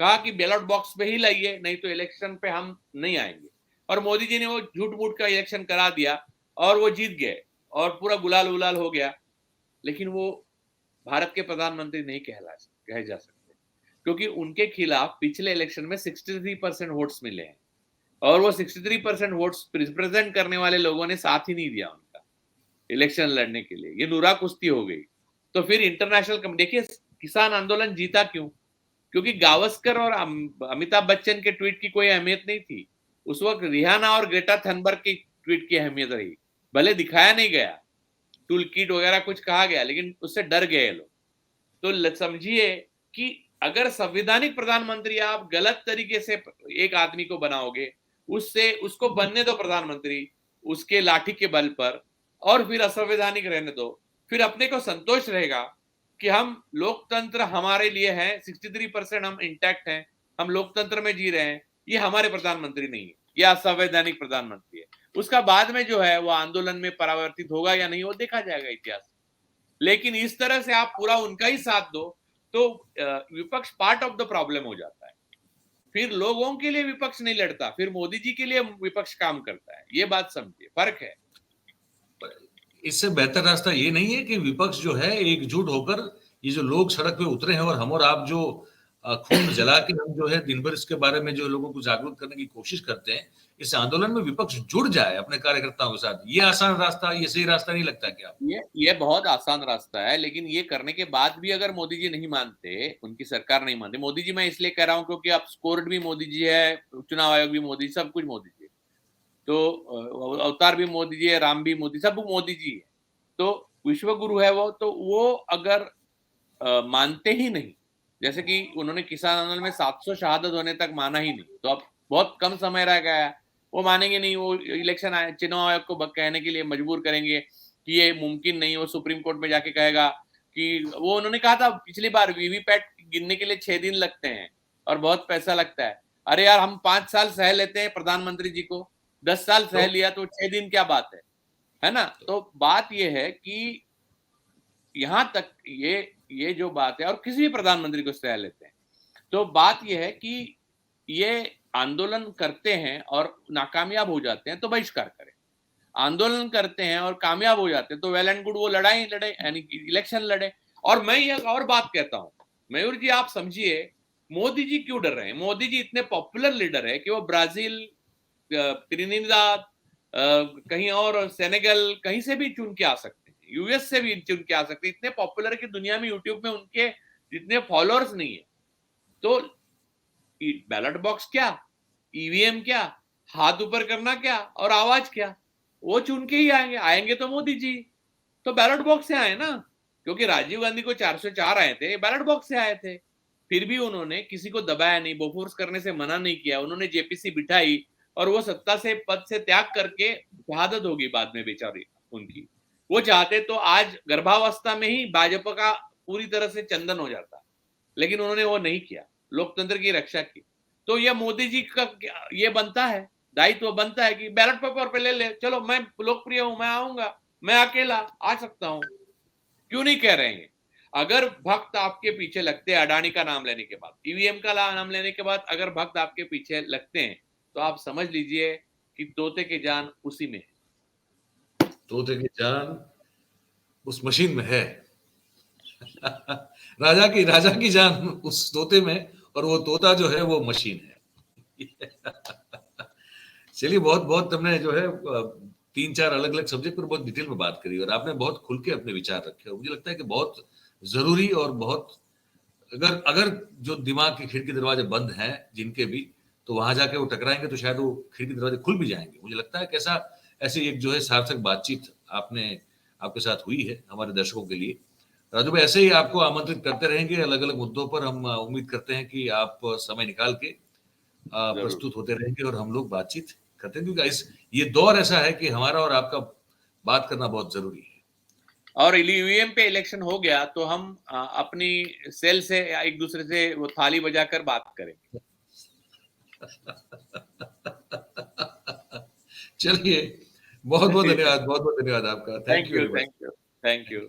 कहा कि बैलेट बॉक्स पे ही लाइए, नहीं तो इलेक्शन पे हम नहीं आएंगे, और मोदी जी ने वो झूठ मूठ का इलेक्शन करा दिया और वो जीत गए और पूरा गुलाल उलाल हो गया, लेकिन वो भारत के प्रधानमंत्री नहीं कहे जा सकते, क्योंकि उनके खिलाफ पिछले इलेक्शन में 63% वोट्स मिले हैं, और वो 63% वोट्स रिप्रेजेंट करने वाले लोगों ने साथ ही नहीं दिया उनका इलेक्शन लड़ने के लिए। ये नुरा कुश्ती हो गई। तो फिर इंटरनेशनल, देखिए किसान आंदोलन जीता क्यों? क्योंकि गावस्कर और अमिताभ बच्चन के ट्वीट की कोई अहमियत नहीं थी उस वक्त, रिहाना और ग्रेटा थनबर्ग की ट्वीट की अहमियत रही। भले दिखाया नहीं गया, टूल किट वगैरह कुछ कहा गया, लेकिन उससे डर गए लोग। तो समझिए कि अगर संवैधानिक प्रधानमंत्री आप गलत तरीके से एक आदमी को बनाओगे, उसको बनने दो प्रधानमंत्री उसके लाठी के बल पर, और फिर असंवैधानिक रहने दो, फिर अपने को संतोष रहेगा कि हम लोकतंत्र हमारे लिए है, 63% हम इंटैक्ट हैं, हम लोकतंत्र में जी रहे हैं, ये हमारे प्रधानमंत्री नहीं है, ये असंवैधानिक प्रधानमंत्री है। उसका बाद में जो है वो आंदोलन में परावर्तित होगा या नहीं, वो देखा जाएगा इतिहास। लेकिन इस तरह से आप पूरा उनका ही साथ दो तो विपक्ष पार्ट ऑफ द प्रॉब्लम हो जाता है। फिर लोगों के लिए विपक्ष नहीं लड़ता, फिर मोदी जी के लिए विपक्ष काम करता है। ये बात समझिए, फर्क है। इससे बेहतर रास्ता ये नहीं है कि विपक्ष जो है एकजुट होकर, ये जो लोग सड़क पे उतरे हैं और हम और आप जो खून जला के हम जो है दिन भर इसके बारे में जो लोगों को जागरूक करने की कोशिश करते हैं, इस आंदोलन में विपक्ष जुड़ जाए अपने कार्यकर्ताओं के साथ। ये आसान रास्ता, ये सही रास्ता नहीं लगता क्या? ये बहुत आसान रास्ता है, लेकिन ये करने के बाद भी अगर मोदी जी नहीं मानते, उनकी सरकार नहीं मानती, मोदी जी मैं इसलिए कह रहा हूं क्योंकि अब कोर्ट भी मोदी जी है, चुनाव आयोग भी मोदी, सब कुछ मोदी जी, तो अवतार भी मोदी जी है, राम भी मोदी, सब मोदी जी है। तो विश्व गुरु है वो, तो वो अगर मानते ही नहीं, जैसे कि उन्होंने किसान आंदोलन में 700 शहादत होने तक माना ही नहीं, तो अब बहुत कम समय रह गया है, वो मानेंगे नहीं। वो इलेक्शन चुनाव आयोग को कहने के लिए मजबूर करेंगे कि ये मुमकिन नहीं। वो सुप्रीम कोर्ट में जाके कहेगा कि वो उन्होंने कहा था पिछली बार वीवीपैट गिनने के लिए 6 दिन लगते हैं और बहुत पैसा लगता है। अरे यार, हम 5 साल सह लेते हैं प्रधानमंत्री जी को, 10 साल सह लिया तो 6 दिन क्या बात है ना? तो बात ये है कि यहां तक ये जो बात है, और किसी भी प्रधानमंत्री को सह लेते हैं, तो बात ये है कि ये आंदोलन करते हैं और नाकामयाब हो जाते हैं तो बहिष्कार करें, आंदोलन करते हैं और कामयाब हो जाते हैं तो वेल एंड गुड, वो लड़ाई लड़े, यानी इलेक्शन लड़े। और मैं एक और बात कहता हूं, मयूर जी आप समझिए, मोदी जी क्यों डर रहे हैं? मोदी जी इतने पॉपुलर लीडर है कि वो ब्राजील, त्रिनिदाद, कहीं और सेनेगल, कहीं से भी चुन के आ सकते हैं, यूएस से भी चुन के आ सकते हैं। इतने पॉपुलर है कि दुनिया में यूट्यूब में उनके जितने फॉलोअर्स नहीं है। तो बैलेट बॉक्स क्या, ईवीएम क्या, हाथ ऊपर करना क्या और आवाज क्या, वो चुन के ही आएंगे। आएंगे तो मोदी जी तो बैलेट बॉक्स से आए ना, क्योंकि राजीव गांधी को 404 आए थे, बैलेट बॉक्स से आए थे। फिर भी उन्होंने किसी को दबाया नहीं, बोफोर्स करने से मना नहीं किया, उन्होंने जेपीसी बिठाई और वो सत्ता से, पद से त्याग करके शहादत होगी बाद में बेचारी उनकी। वो चाहते तो आज गर्भावस्था में ही भाजपा का पूरी तरह से चंदन हो जाता, लेकिन उन्होंने वो नहीं किया, लोकतंत्र की रक्षा की। तो ये मोदी जी का ये बनता है, दायित्व बनता है कि बैलेट पेपर पे ले ले, चलो मैं लोकप्रिय हूं, मैं आऊंगा, मैं अकेला आ सकता हूं। क्यों नहीं कह रहे हैं? अगर भक्त आपके पीछे लगते हैं, अडानी का नाम लेने के बाद, ईवीएम का नाम लेने के बाद अगर भक्त आपके पीछे लगते हैं, तो आप समझ लीजिए कि तोते की जान उसी में है। तोते की जान उस मशीन में है। राजा की जान उस तोते में, और वो तोता जो है वो मशीन है। चलिए, बहुत बहुत हमने जो है 3-4 अलग अलग सब्जेक्ट पर बहुत डिटेल में बात करी और आपने बहुत खुल के अपने विचार रखे। और मुझे लगता है कि बहुत जरूरी और बहुत, अगर अगर जो दिमाग की खिड़की दरवाजे बंद हैं जिनके भी, तो वहां जाके वो टकराएंगे तो शायद वो खिड़की दरवाजे खुल भी जाएंगे। मुझे लगता है कैसा ऐसी एक जो है सार्थक बातचीत आपके साथ हुई है हमारे दर्शकों के लिए। राजू भाई, ऐसे ही आपको आमंत्रित करते रहेंगे अलग अलग मुद्दों पर। हम उम्मीद करते हैं कि आप समय निकाल के प्रस्तुत होते रहेंगे और हम लोग बातचीत करते हैं, क्योंकि ये दौर ऐसा है कि हमारा और आपका बात करना बहुत जरूरी है। और ईवीएम पे इलेक्शन हो गया तो हम अपनी सेल से एक दूसरे से वो थाली बजाकर बात करेंगे। चलिए, बहुत बहुत धन्यवाद, बहुत बहुत धन्यवाद आपका। Thank you, thank you, thank you.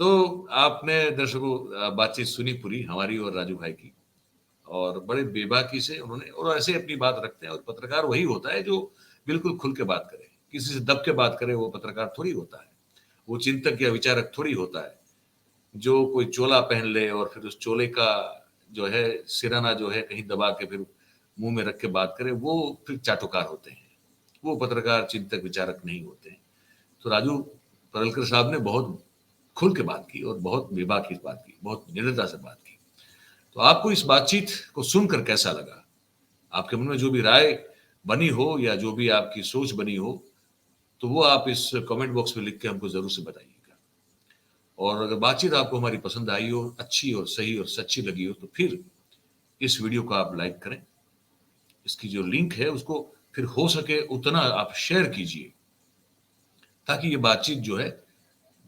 तो आपने दर्शकों बातचीत सुनी पूरी हमारी और राजू भाई की, और बड़े बेबाकी से उन्होंने और ऐसे अपनी बात रखते हैं। और पत्रकार वही होता है जो बिल्कुल खुल के बात करे, किसी से दब के बात करे, वो पत्रकार थोड़ी होता है, वो चिंतक या विचारक थोड़ी होता है। जो कोई चोला पहन ले और फिर उस चोले का जो है सिराना जो है कहीं दबा के फिर मुंह में रख के बात करे, वो फिर चाटुकार होते हैं, वो पत्रकार चिंतक विचारक नहीं होते हैं। तो राजू पलरकर साहब ने बहुत खुल के बात की और बहुत बेबाकी बात की, बहुत निर्दयता से बात की। तो आपको इस बातचीत को सुनकर कैसा लगा? आपके मन में जो भी राय बनी हो या जो भी आपकी सोच बनी हो, तो वो आप इस कमेंट बॉक्स में लिख के हमको जरूर से बताइएगा। और अगर बातचीत आपको हमारी पसंद आई हो, अच्छी और सही और सच्ची लगी हो, तो फिर इस वीडियो को आप लाइक करें, इसकी जो लिंक है उसको फिर हो सके उतना आप शेयर कीजिए, ताकि ये बातचीत जो है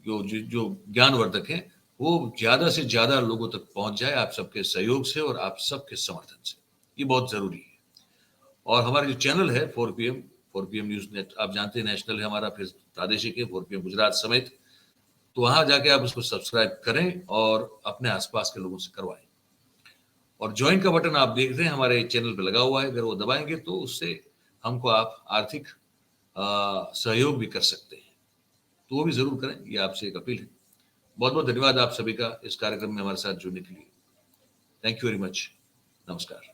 जो ज्ञानवर्धक है वो ज्यादा से ज्यादा लोगों तक पहुंच जाए, आप सबके सहयोग से और आप सबके समर्थन से। ये बहुत जरूरी है। और हमारा जो चैनल है 4PM न्यूज नेट, आप जानते हैं नेशनल है हमारा, फिर प्रादेशिक है 4PM गुजरात समेत तो वहां जाके आप उसको सब्सक्राइब करें और अपने आसपास के लोगों से करवाएं। और ज्वाइन का बटन आप देख रहे हैं हमारे चैनल पे लगा हुआ है, अगर वो दबाएंगे तो उससे हमको आप आर्थिक सहयोग भी कर सकते हैं, तो वो भी जरूर करें, ये आपसे एक अपील है। बहुत बहुत धन्यवाद आप सभी का इस कार्यक्रम में हमारे साथ जुड़ने के लिए। Thank you very much. नमस्कार।